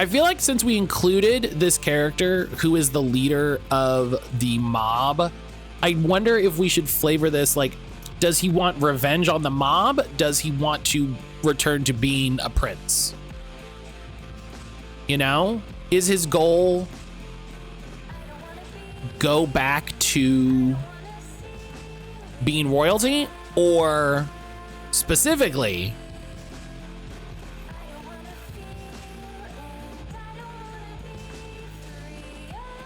Speaker 2: feel like since we included this character who is the leader of the mob, I wonder if we should flavor this like, does he want revenge on the mob? Does he want to return to being a prince? You know, is his goal go back to being royalty, or specifically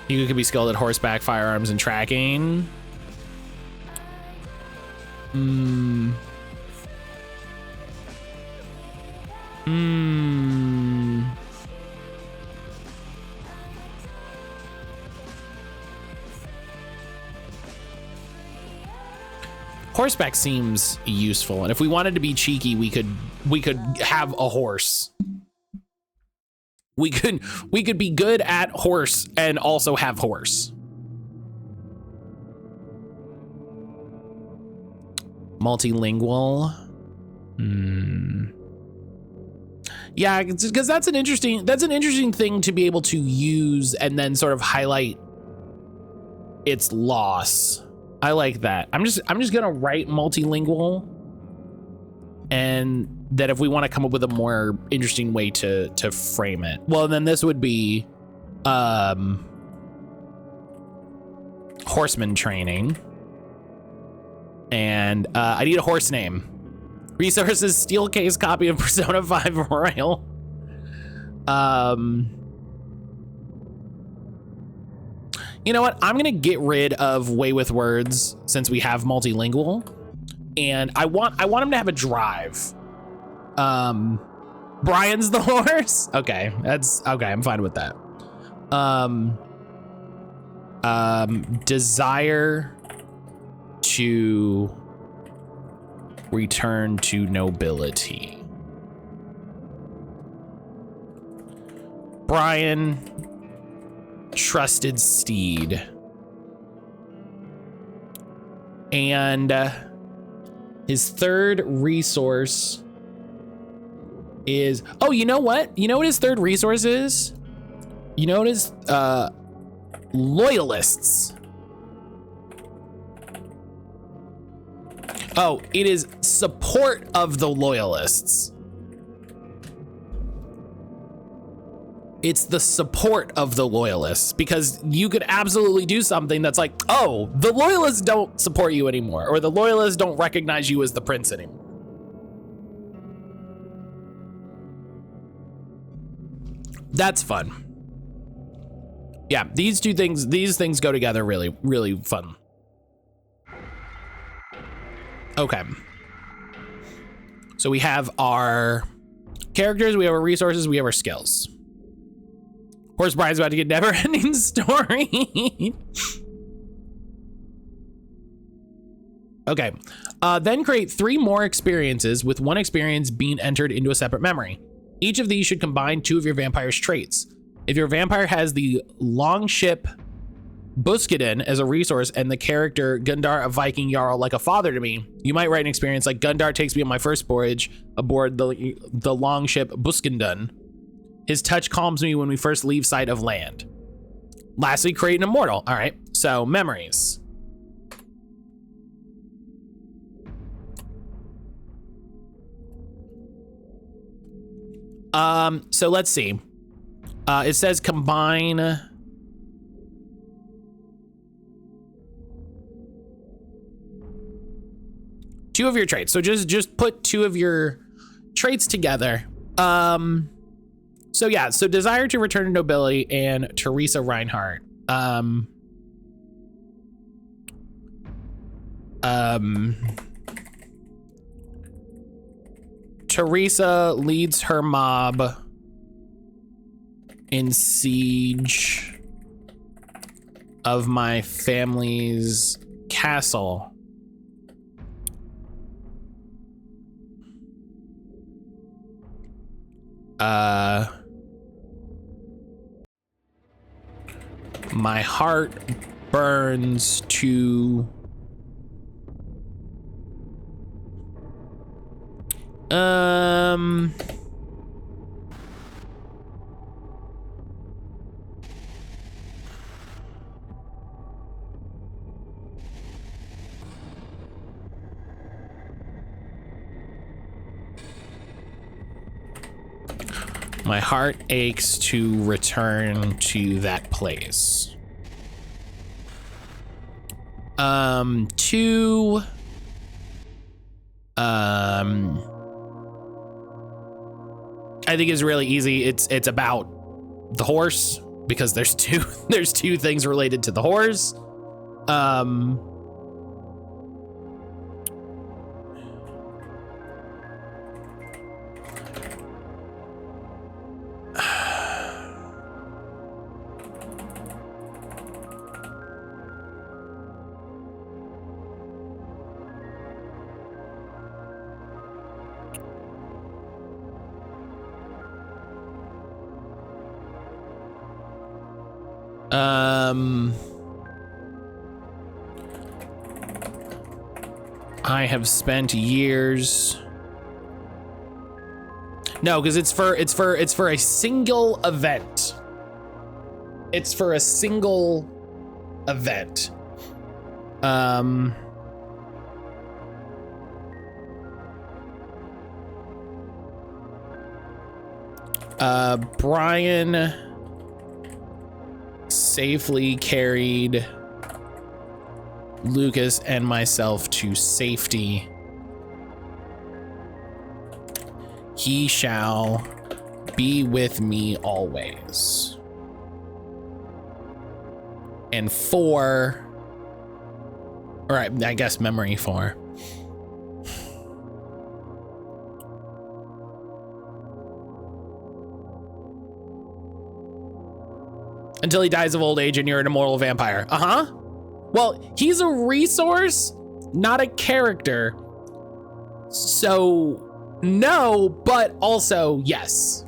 Speaker 2: you could be skilled at horseback, firearms, and tracking. Horseback seems useful, and if we wanted to be cheeky, we could have a horse. We could be good at horse and also have horse. Multilingual. Yeah, because that's an interesting thing to be able to use and then sort of highlight its loss. I like that. I'm just gonna write multilingual, and that if we want to come up with a more interesting way to frame it, well, then this would be horseman training. And I need a horse name. Resources, steel case copy of Persona 5 Royal. You know what? I'm gonna get rid of Way with Words since we have multilingual, and I want him to have a drive. Brian's the horse. Okay, that's okay. I'm fine with that. Desire to return to nobility. Brian, trusted steed. And his third resource is, oh, you know what? You know what his third resource is? You know what his loyalists. Oh, it is support of the loyalists. It's the support of the loyalists, because you could absolutely do something that's like, oh, the loyalists don't support you anymore, or the loyalists don't recognize you as the prince anymore. That's fun. Yeah, these things go together really, really fun. Okay. So we have our Characters, we have our resources, we have our skills. Horse Brian's about to get never-ending story. Okay, then create 3 more experiences, with 1 experience being entered into a separate memory. Each of these should combine 2 of your vampire's traits. If your vampire has the longship Buskiden as a resource and the character Gundar, a Viking Jarl, like a father to me, you might write an experience like Gundar takes me on my first voyage aboard the longship Buskindun. His touch calms me when we first leave sight of land. Lastly, create an immortal. All right, so memories. So let's see. It says combine. Two of your traits. So just put 2 of your traits together. So yeah, so desire to return to nobility and Teresa Reinhardt. Teresa leads her mob in siege of my family's castle. My heart burns to my heart aches to return to that place. Two, I think is really easy. It's about the horse, because there's two things related to the horse. I have spent years. No, because it's for a single event. It's for a single event. Brian safely carried Lucas and myself to safety. He shall be with me always. And 4, or I guess memory 4. Until he dies of old age and you're an immortal vampire. Uh-huh. Well, he's a resource, not a character. So, no, but also yes.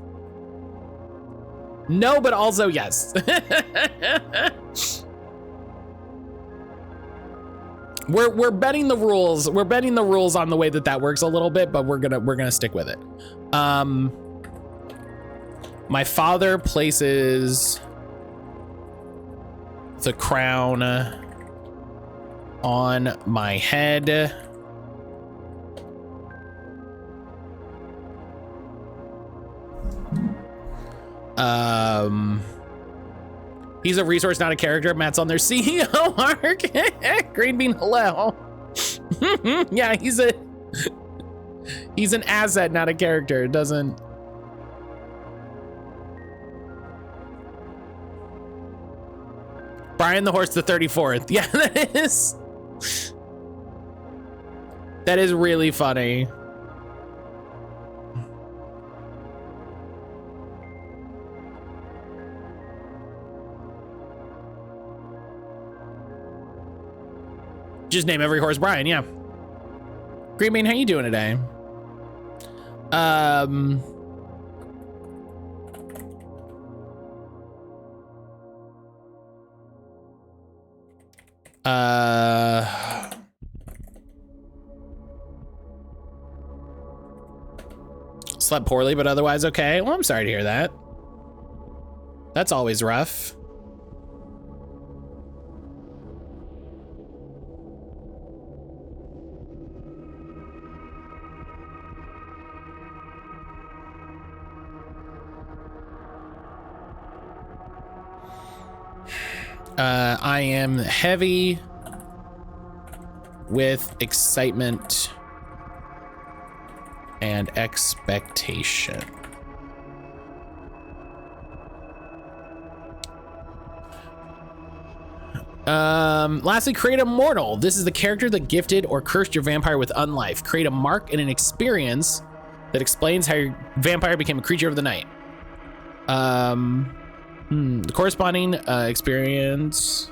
Speaker 2: No, but also yes. We're bending the rules. We're bending the rules on the way that works a little bit, but we're gonna stick with it. My father places the crown on my head. He's a resource, not a character. Matt's on their CEO arc. Green bean, hello. Yeah, he's an asset, not a character. It doesn't. Brian the horse, the 34th. Yeah, that is really funny. Just name every horse Brian, yeah. Green Bean, how you doing today? Slept poorly, but otherwise okay. Well, I'm sorry to hear that. That's always rough. I am heavy with excitement and expectation. Lastly, create a mortal. This is the character that gifted or cursed your vampire with unlife. Create a mark and an experience that explains how your vampire became a creature of the night. The corresponding experience.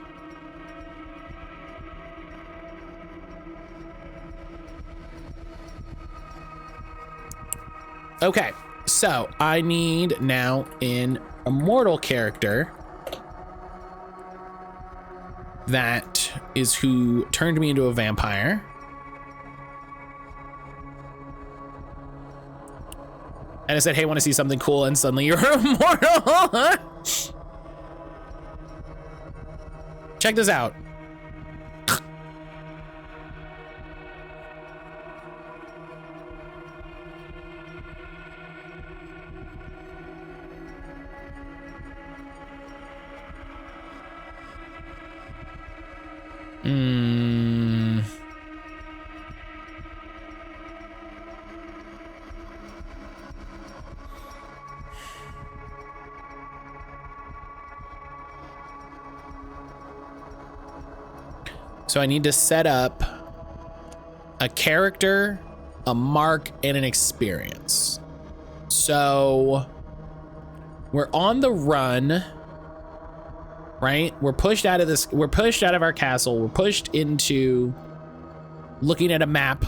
Speaker 2: Okay, so I need now an immortal character that is who turned me into a vampire. And I said, hey, want to see something cool? And suddenly you're immortal. Check this out. So I need to set up a character, a mark, and an experience. So we're on the run, right? We're pushed out of this. We're pushed out of our castle. We're pushed into looking at a map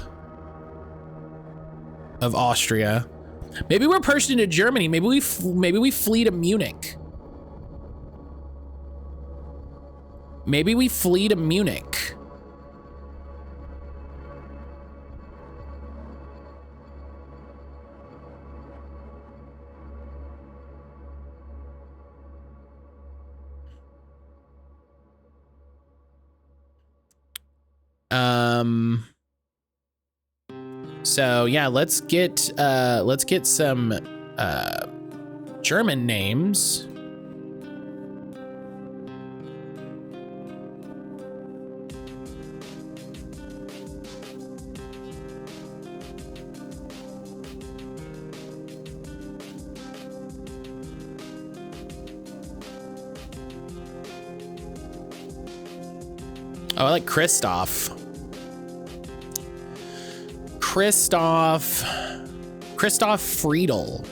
Speaker 2: of Austria. Maybe we're pushed into Germany. Maybe we flee to Munich. Maybe we flee to Munich. So yeah, let's get some German names. Oh, I like Christoph. Christoph Friedel.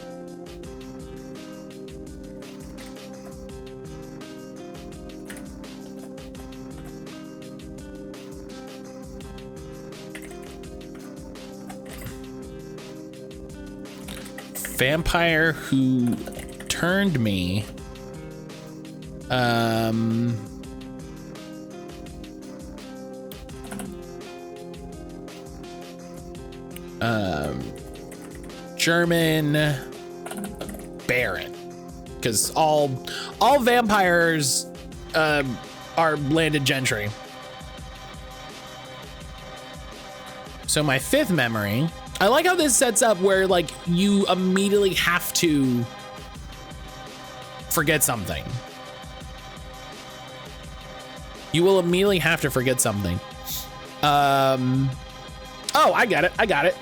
Speaker 2: Vampire who turned me. German Baron, because all vampires are landed gentry. So my fifth memory, I like how this sets up where like you immediately have to forget something. You will immediately have to forget something. Oh, I got it.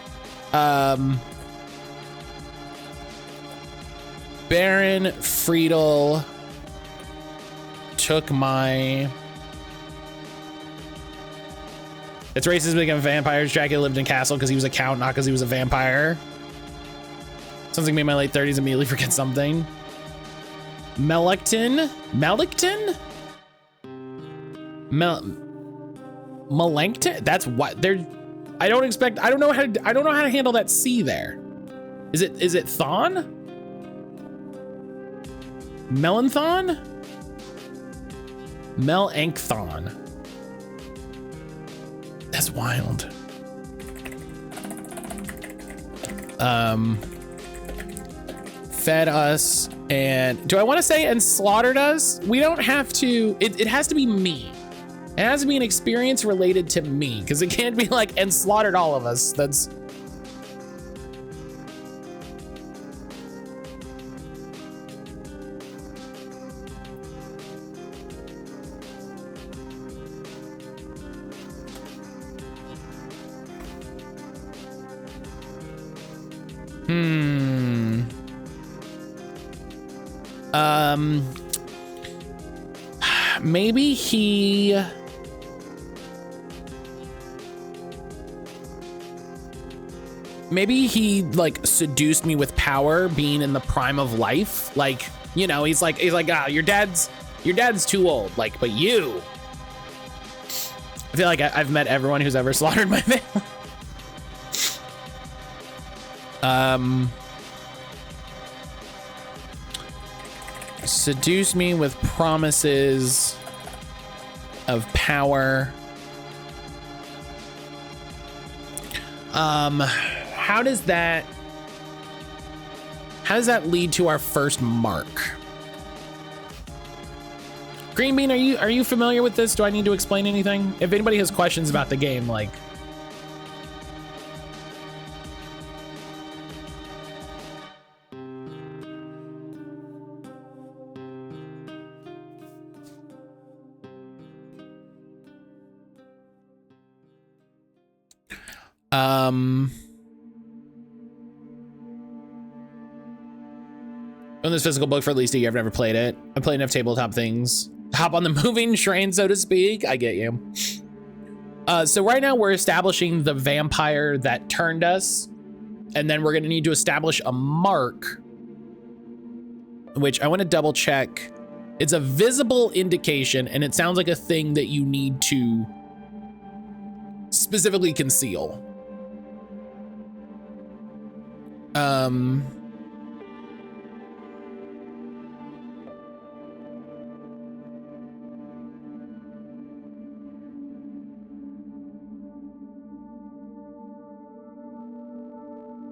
Speaker 2: Baron Friedel took my... It's racist to become vampires. Dracula lived in castle because he was a count, not because he was a vampire. Sounds like me in my late 30s immediately forget something. Melikton? Malenkta? That's what they're. I don't know how to handle that C there. Is it Thon? Melanthon? Melankthon. That's wild. Fed us and do I want to say and slaughtered us? We don't have to. It has to be me. It has to be an experience related to me because it can't be like and slaughtered all of us. That's. Maybe he like seduced me with power being in the prime of life. Like, you know, he's like, ah, your dad's too old. Like, but you, I feel like I've met everyone who's ever slaughtered my family. Seduce me with promises of power. How does that lead to our first mark? Green Bean, are you familiar with this? Do I need to explain anything? If anybody has questions about the game, like. Own this physical book for at least a year. I've never played it. I played enough tabletop things. Hop on the moving train, so to speak. I get you. So right now we're establishing the vampire that turned us, and then we're gonna need to establish a mark, which I want to double check. It's a visible indication, and it sounds like a thing that you need to specifically conceal.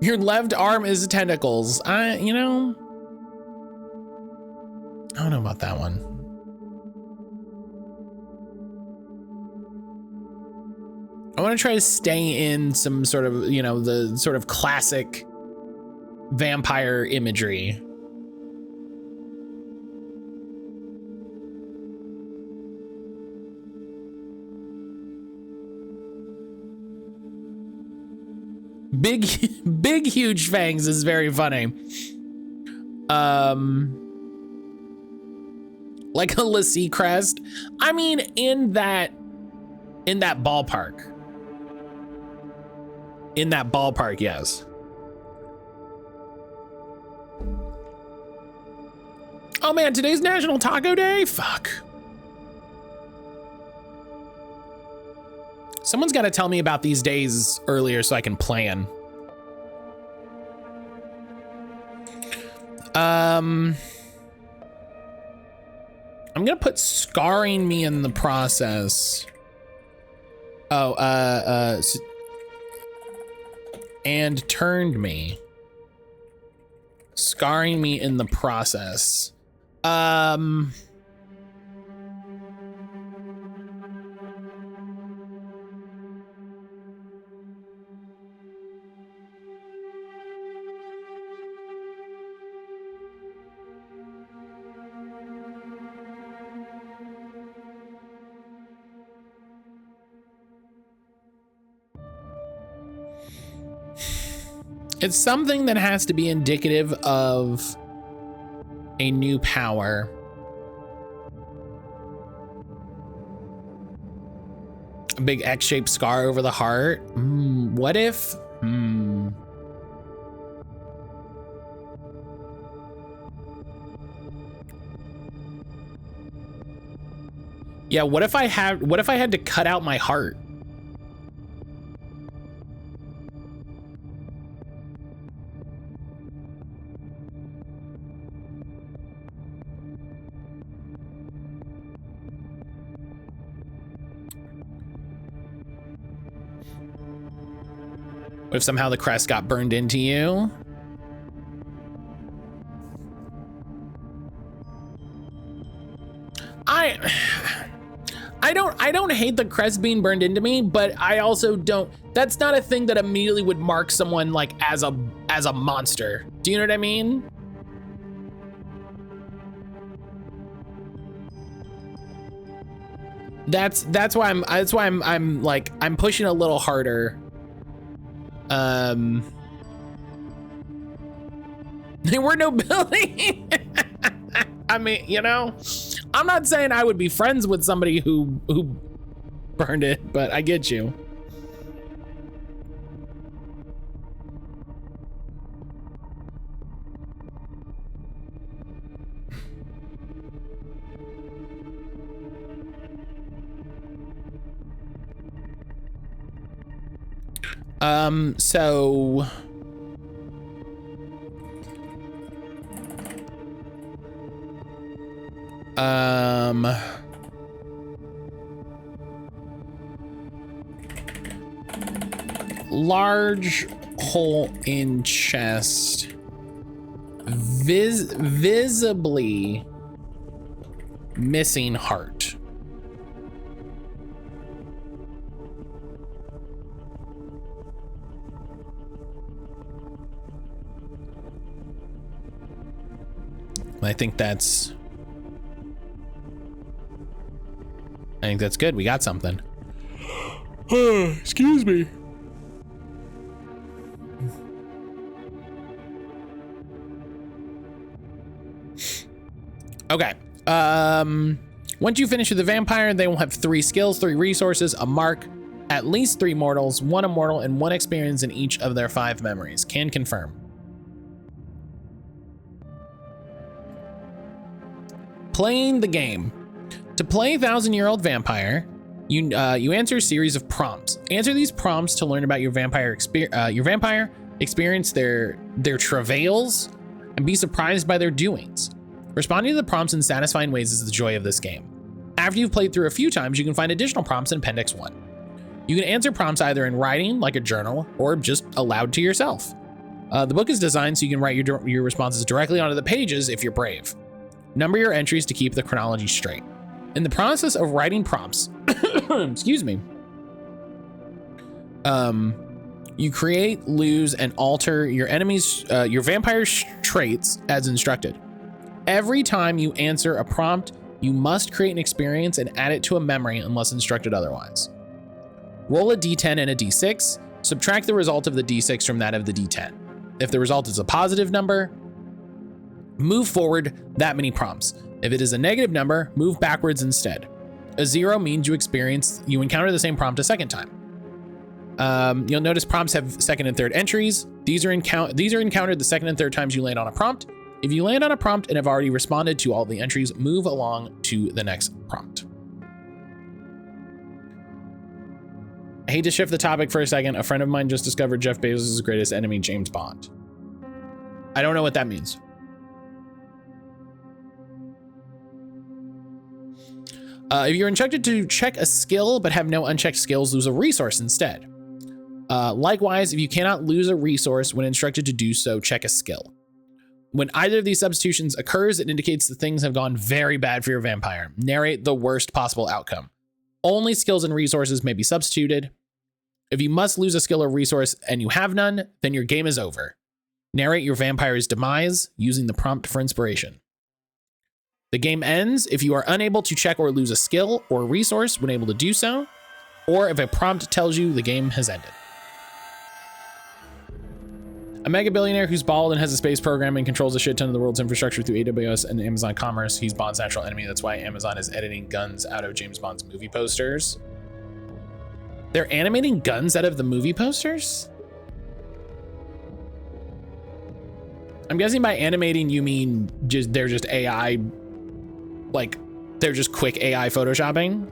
Speaker 2: Your left arm is tentacles. You know, I don't know about that one. I want to try to stay in some sort of, you know, the sort of classic vampire imagery. Big, huge fangs is very funny. Like a lassie crest. I mean, in that ballpark. In that ballpark, yes. Oh man, today's National Taco Day? Fuck. Someone's got to tell me about these days earlier so I can plan. I'm gonna put scarring me in the process. Oh, and turned me. Scarring me in the process. It's something that has to be indicative of a new power. A big X-shaped scar over the heart. What if? Yeah, what if I had to cut out my heart? What if somehow the crest got burned into you? I don't hate the crest being burned into me, but I also don't, that's not a thing that immediately would mark someone like as a monster. Do you know what I mean? That's why I'm like, I'm pushing a little harder. There were no building. I mean, you know, I'm not saying I would be friends with somebody who burned it, but I get you. So large hole in chest, visibly missing heart. I think that's good. We got something. Excuse me. Okay. Once you finish with the vampire, they will have 3 skills, 3 resources, a mark, at least 3 mortals, 1 immortal, and 1 experience in each of their 5 memories. Can confirm. Playing the game. To play 1,000-year-old vampire, you answer a series of prompts. Answer these prompts to learn about your vampire experience, their travails, and be surprised by their doings. Responding to the prompts in satisfying ways is the joy of this game. After you've played through a few times, you can find additional prompts in Appendix 1. You can answer prompts either in writing, like a journal, or just aloud to yourself. The book is designed so you can write your responses directly onto the pages if you're brave. Number your entries to keep the chronology straight. In the process of writing prompts, excuse me, you create, lose, and alter your enemy's, your vampire's traits as instructed. Every time you answer a prompt, you must create an experience and add it to a memory unless instructed otherwise. Roll a d10 and a d6, subtract the result of the d6 from that of the d10. If the result is a positive number, move forward that many prompts. If it is a negative number, move backwards instead. A 0 means you encounter the same prompt a second time. You'll notice prompts have second and third entries. These are encountered the second and third times you land on a prompt. If you land on a prompt and have already responded to all the entries, move along to the next prompt. I hate to shift the topic for a second. A friend of mine just discovered Jeff Bezos' greatest enemy, James Bond. I don't know what that means. If you're instructed to check a skill but have no unchecked skills, lose a resource instead. Likewise, if you cannot lose a resource when instructed to do so, check a skill. When either of these substitutions occurs, it indicates that things have gone very bad for your vampire. Narrate the worst possible outcome. Only skills and resources may be substituted. If you must lose a skill or resource and you have none, then your game is over. Narrate your vampire's demise using the prompt for inspiration. The game ends if you are unable to check or lose a skill or resource when able to do so, or if a prompt tells you the game has ended. A mega billionaire who's bald and has a space program and controls a shit ton of the world's infrastructure through AWS and Amazon Commerce. He's Bond's natural enemy. That's why Amazon is editing guns out of James Bond's movie posters. They're animating guns out of the movie posters? I'm guessing by animating you mean they're just AI, like they're just quick AI photoshopping.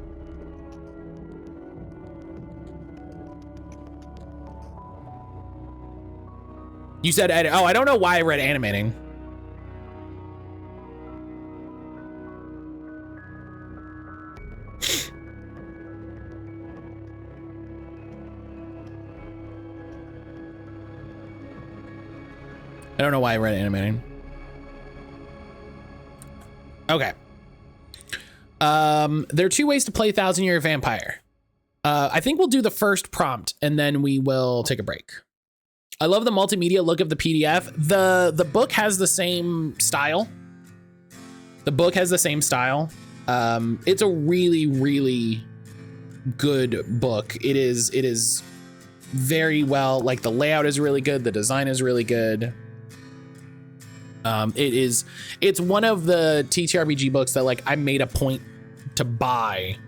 Speaker 2: You said edit. Oh, I don't know why I read animating. I don't know why I read animating. Okay. There are 2 ways to play 1000-Year Vampire. I think we'll do the first prompt and then we will take a break. I love the multimedia look of the PDF. The book has the same style. It's a really, really good book. It is very well, like the layout is really good. The design is really good. It's one of the TTRPG books that like I made a point to buy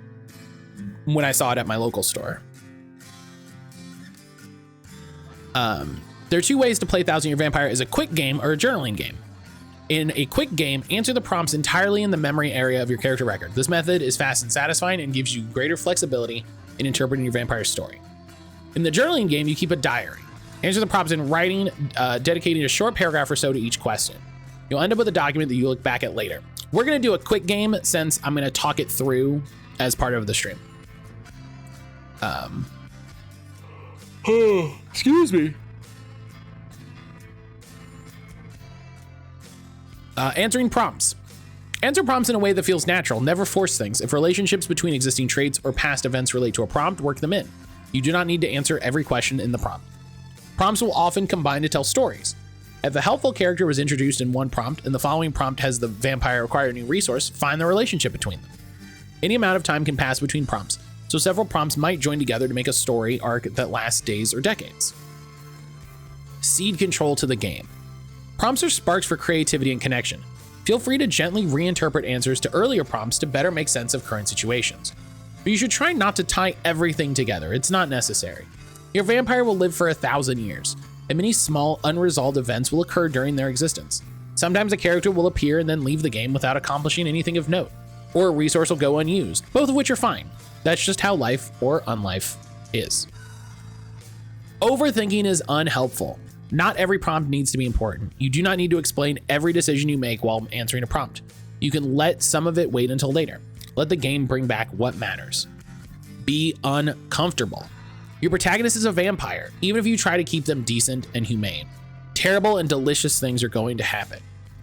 Speaker 2: when I saw it at my local store. There are 2 ways to play 1000-Year Vampire: as a quick game or a journaling game. In a quick game, answer the prompts entirely in the memory area of your character record. This method is fast and satisfying and gives you greater flexibility in interpreting your vampire story. In the journaling game, you keep a diary. Answer the prompts in writing, dedicating a short paragraph or so to each question. You'll end up with a document that you look back at later. We're gonna do a quick game since I'm gonna talk it through as part of the stream. Excuse me. Answering prompts. Answer prompts in a way that feels natural. Never force things. If relationships between existing traits or past events relate to a prompt, work them in. You do not need to answer every question in the prompt. Prompts will often combine to tell stories. If a helpful character was introduced in one prompt and the following prompt has the vampire acquire a new resource, find the relationship between them. Any amount of time can pass between prompts, so several prompts might join together to make a story arc that lasts days or decades. Seed control to the game. Prompts are sparks for creativity and connection. Feel free to gently reinterpret answers to earlier prompts to better make sense of current situations. But you should try not to tie everything together. It's not necessary. Your vampire will live for 1,000 years, and many small, unresolved events will occur during their existence. Sometimes a character will appear and then leave the game without accomplishing anything of note, or a resource will go unused, both of which are fine. That's just how life or unlife is. Overthinking is unhelpful. Not every prompt needs to be important. You do not need to explain every decision you make while answering a prompt. You can let some of it wait until later. Let the game bring back what matters. Be uncomfortable. Your protagonist is a vampire, even if you try to keep them decent and humane. Terrible and delicious things are going to happen.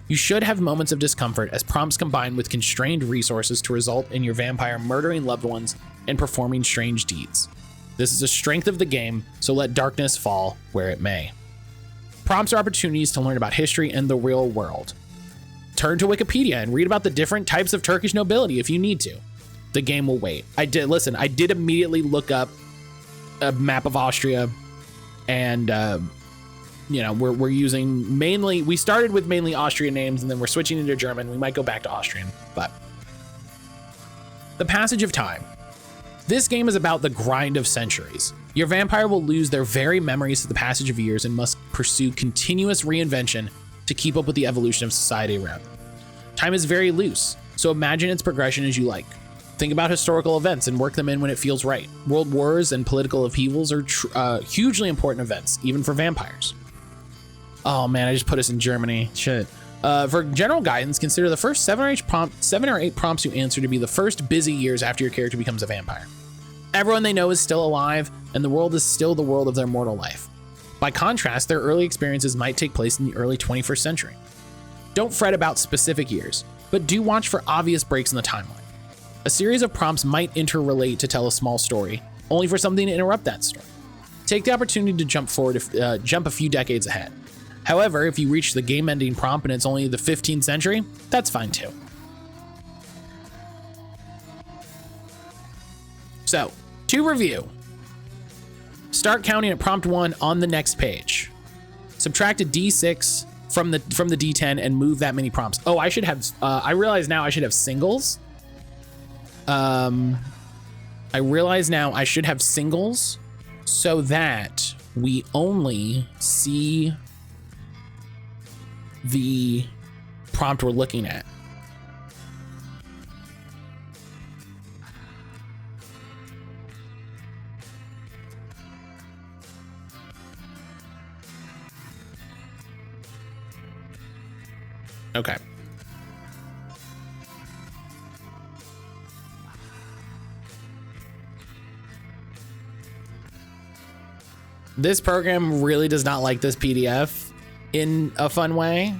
Speaker 2: You should have moments of discomfort as prompts combine with constrained resources to result in your vampire murdering loved ones and performing strange deeds. This is a strength of the game, so let darkness fall where it may. Prompts are opportunities to learn about history and the real world. Turn to Wikipedia and read about the different types of Turkish nobility if you need to. The game will wait. I did immediately look up a map of Austria, and we're using mainly, we started with mainly Austrian names and then we're switching into German. We might go back to Austrian, but the passage of time. This game is about the grind of centuries. Your vampire will lose their very memories to the passage of years and must pursue continuous reinvention to keep up with the evolution of society around them. Time is very loose, so imagine its progression as you like. Think about historical events and work them in when it feels right. World wars and political upheavals are hugely important events, even for vampires. Oh man, I just put us in Germany. Shit. For general guidance, consider the first 7 or 8 prompts you answer to be the first busy years after your character becomes a vampire. Everyone they know is still alive, and the world is still the world of their mortal life. By contrast, their early experiences might take place in the early 21st century. Don't fret about specific years, but do watch for obvious breaks in the timeline. A series of prompts might interrelate to tell a small story, only for something to interrupt that story. Take the opportunity to jump a few decades ahead. However, if you reach the game-ending prompt and it's only the 15th century, that's fine too. So, to review, start counting at prompt 1 on the next page. Subtract a D6 from the D10 and move that many prompts. Oh, I should have, I realize now I should have singles. I realize now I should have singles so that we only see the prompt we're looking at. Okay. This program really does not like this PDF in a fun way.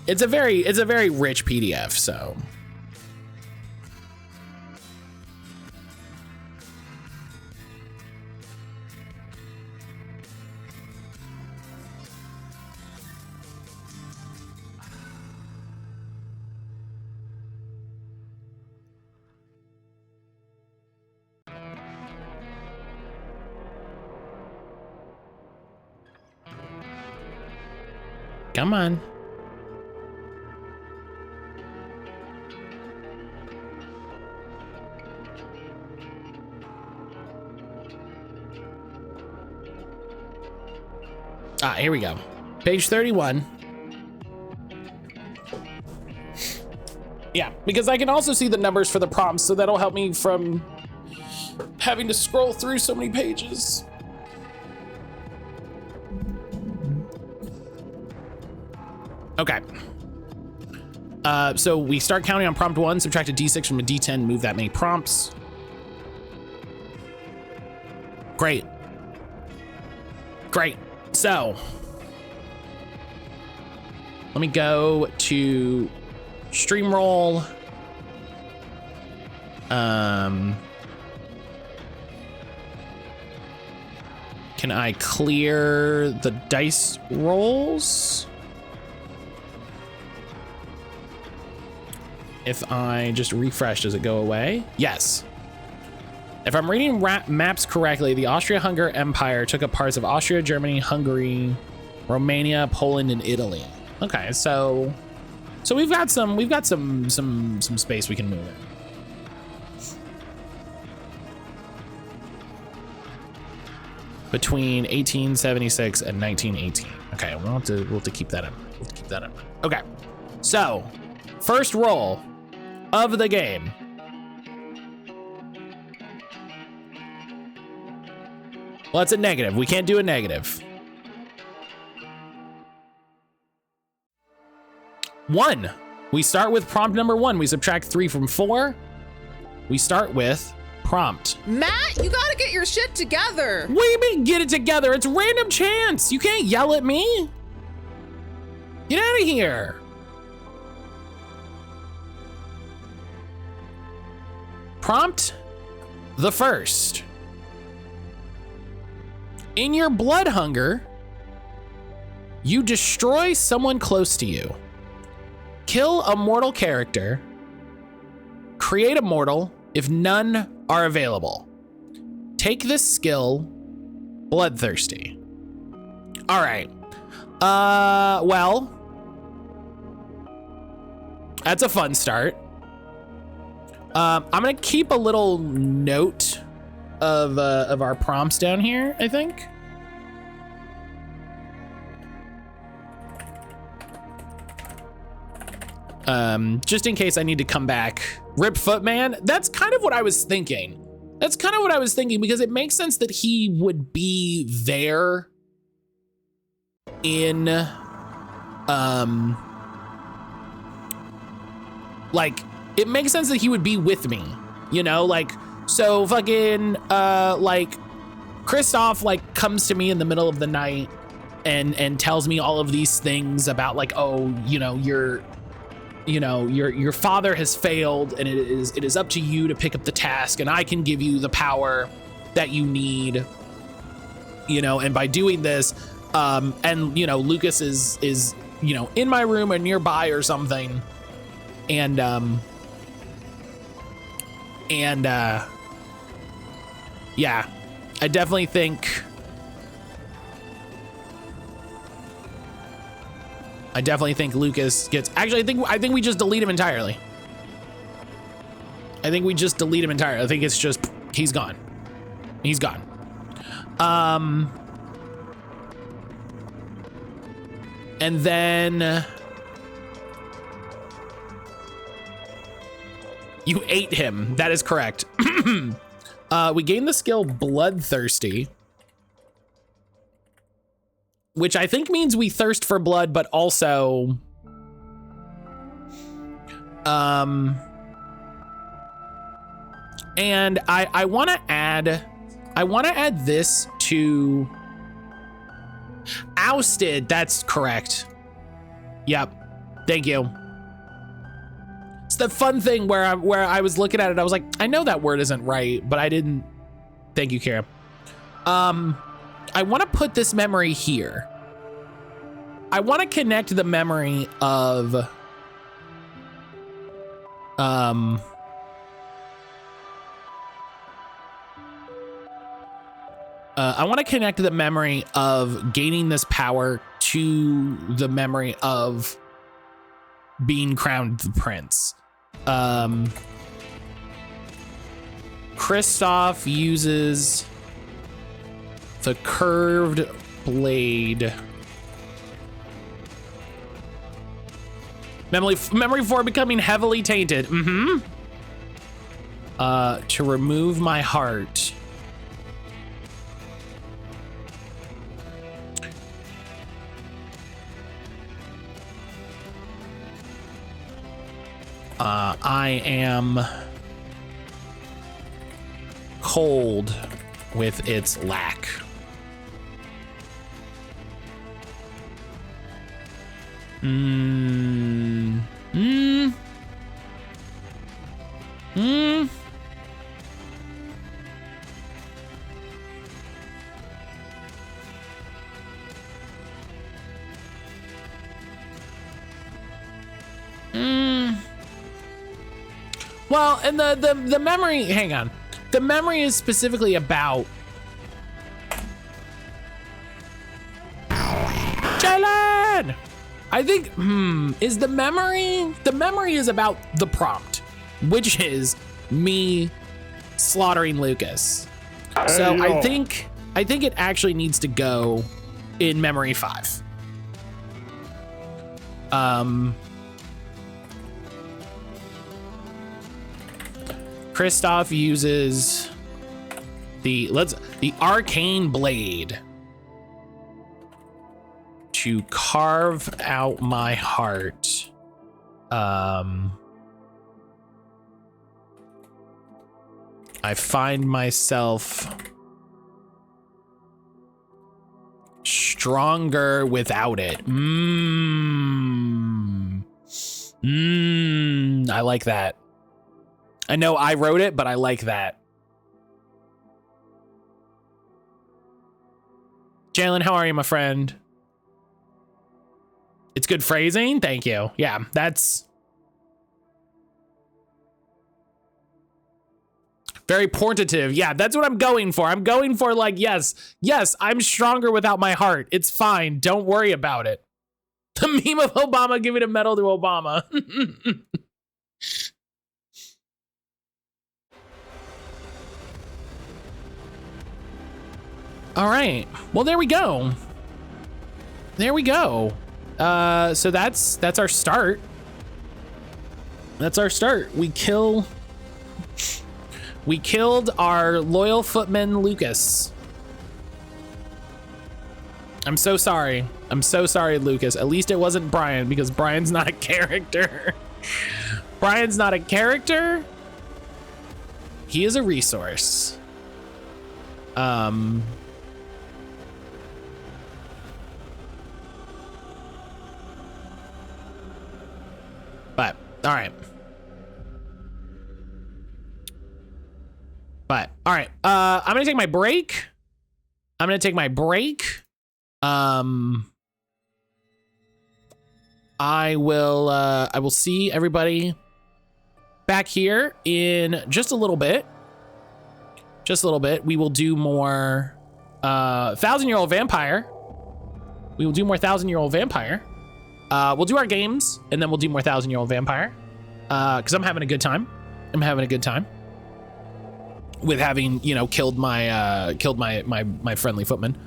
Speaker 2: It's a very rich PDF, so. Come on. Ah, here we go. Page 31. Yeah, because I can also see the numbers for the prompts, so that'll help me from having to scroll through so many pages. Okay. So we start counting on prompt 1, subtract a d6 from a d10, move that many prompts. Great. Great. So let me go to stream roll. Can I clear the dice rolls? If I just refresh, does it go away? Yes. If I'm reading maps correctly, the Austria-Hungary Empire took up parts of Austria, Germany, Hungary, Romania, Poland, and Italy. Okay, so we've got some space we can move in. Between 1876 and 1918. Okay, we'll have to keep that in. We'll have to keep that in. Okay, so first roll of the game. Well, that's a negative. We can't do a negative. 1. We start with prompt number 1. We subtract 3 from 4. We start with prompt.
Speaker 3: Matt, you gotta get your shit together.
Speaker 2: What do you mean get it together? It's random chance. You can't yell at me. Get out of here. Prompt the first. In your blood hunger, you destroy someone close to you. Kill a mortal character. Create a mortal if none are available. Take this skill, Bloodthirsty. All right. Well, that's a fun start. I'm gonna keep a little note of our prompts down here, I think. Just in case I need to come back. Rip Footman, that's kind of what I was thinking. That's kind of what I was thinking, because it makes sense that he would be there in, like, it makes sense that he would be with me, you know, like, so fucking, like, Kristoff, like, comes to me in the middle of the night and tells me all of these things about, like, oh, you know, your father has failed, and it is up to you to pick up the task, and I can give you the power that you need, you know, and by doing this, and, you know, Lucas is, you know, in my room or nearby or something, and yeah, I definitely think Lucas gets, actually, I think we just delete him entirely. I think it's just, he's gone. He's gone. And then you ate him. That is correct. We gain the skill Bloodthirsty, which I think means we thirst for blood, but also, and I want to add I want to add this to ousted. That's correct. Yep. Thank you. It's the fun thing where I was looking at it. I was like, I know that word isn't right, but I didn't. Thank you, Kara. I want to put this memory here. I want to connect the memory of I want to connect the memory of gaining this power to the memory of being crowned the prince. Kristoff uses the curved blade. Memory for becoming heavily tainted. To remove my heart. I am cold with its lack. Well, and the memory, hang on. The memory is specifically about Jalen! I think, is the memory is about the prompt, which is me slaughtering Lucas. So I think it actually needs to go in memory 5. Kristoff uses the arcane blade to carve out my heart. I find myself stronger without it. I like that. I know I wrote it, but I like that. Jalen, how are you, my friend? It's good phrasing. Thank you. Yeah, that's very portative. Yeah, that's what I'm going for. I'm going for like, yes, I'm stronger without my heart. It's fine. Don't worry about it. The meme of Obama giving a medal to Obama. All right. Well, there we go. There we go. So that's our start. That's our start. We killed our loyal footman, Lucas. I'm so sorry. I'm so sorry, Lucas. At least it wasn't Brian, because Brian's not a character. Brian's not a character. He is a resource. But, all right. But, all right. I'm going to take my break. I will see everybody back here in just a little bit. We will do more 1,000-year-old vampire. We'll do our games, and then we'll do more 1,000-year-old vampire. Because I'm having a good time. With having, killed my friendly footman.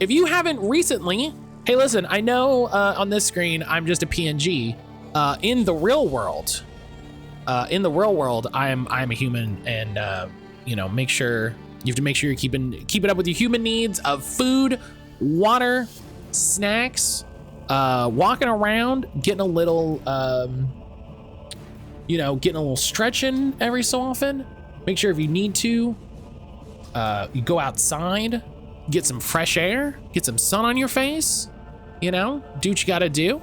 Speaker 2: If you haven't recently, hey, listen, I know on this screen I'm just a PNG. In the real world, I'm a human, and you have to make sure you're keeping up with your human needs of food, water, snacks, walking around, getting a little stretching every so often. Make sure if you need to, You go outside, get some fresh air, get some sun on your face, you know, do what you gotta do.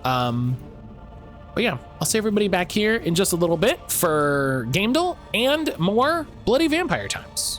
Speaker 2: But yeah, I'll see everybody back here in just a little bit for Gamedel and more Bloody Vampire Times.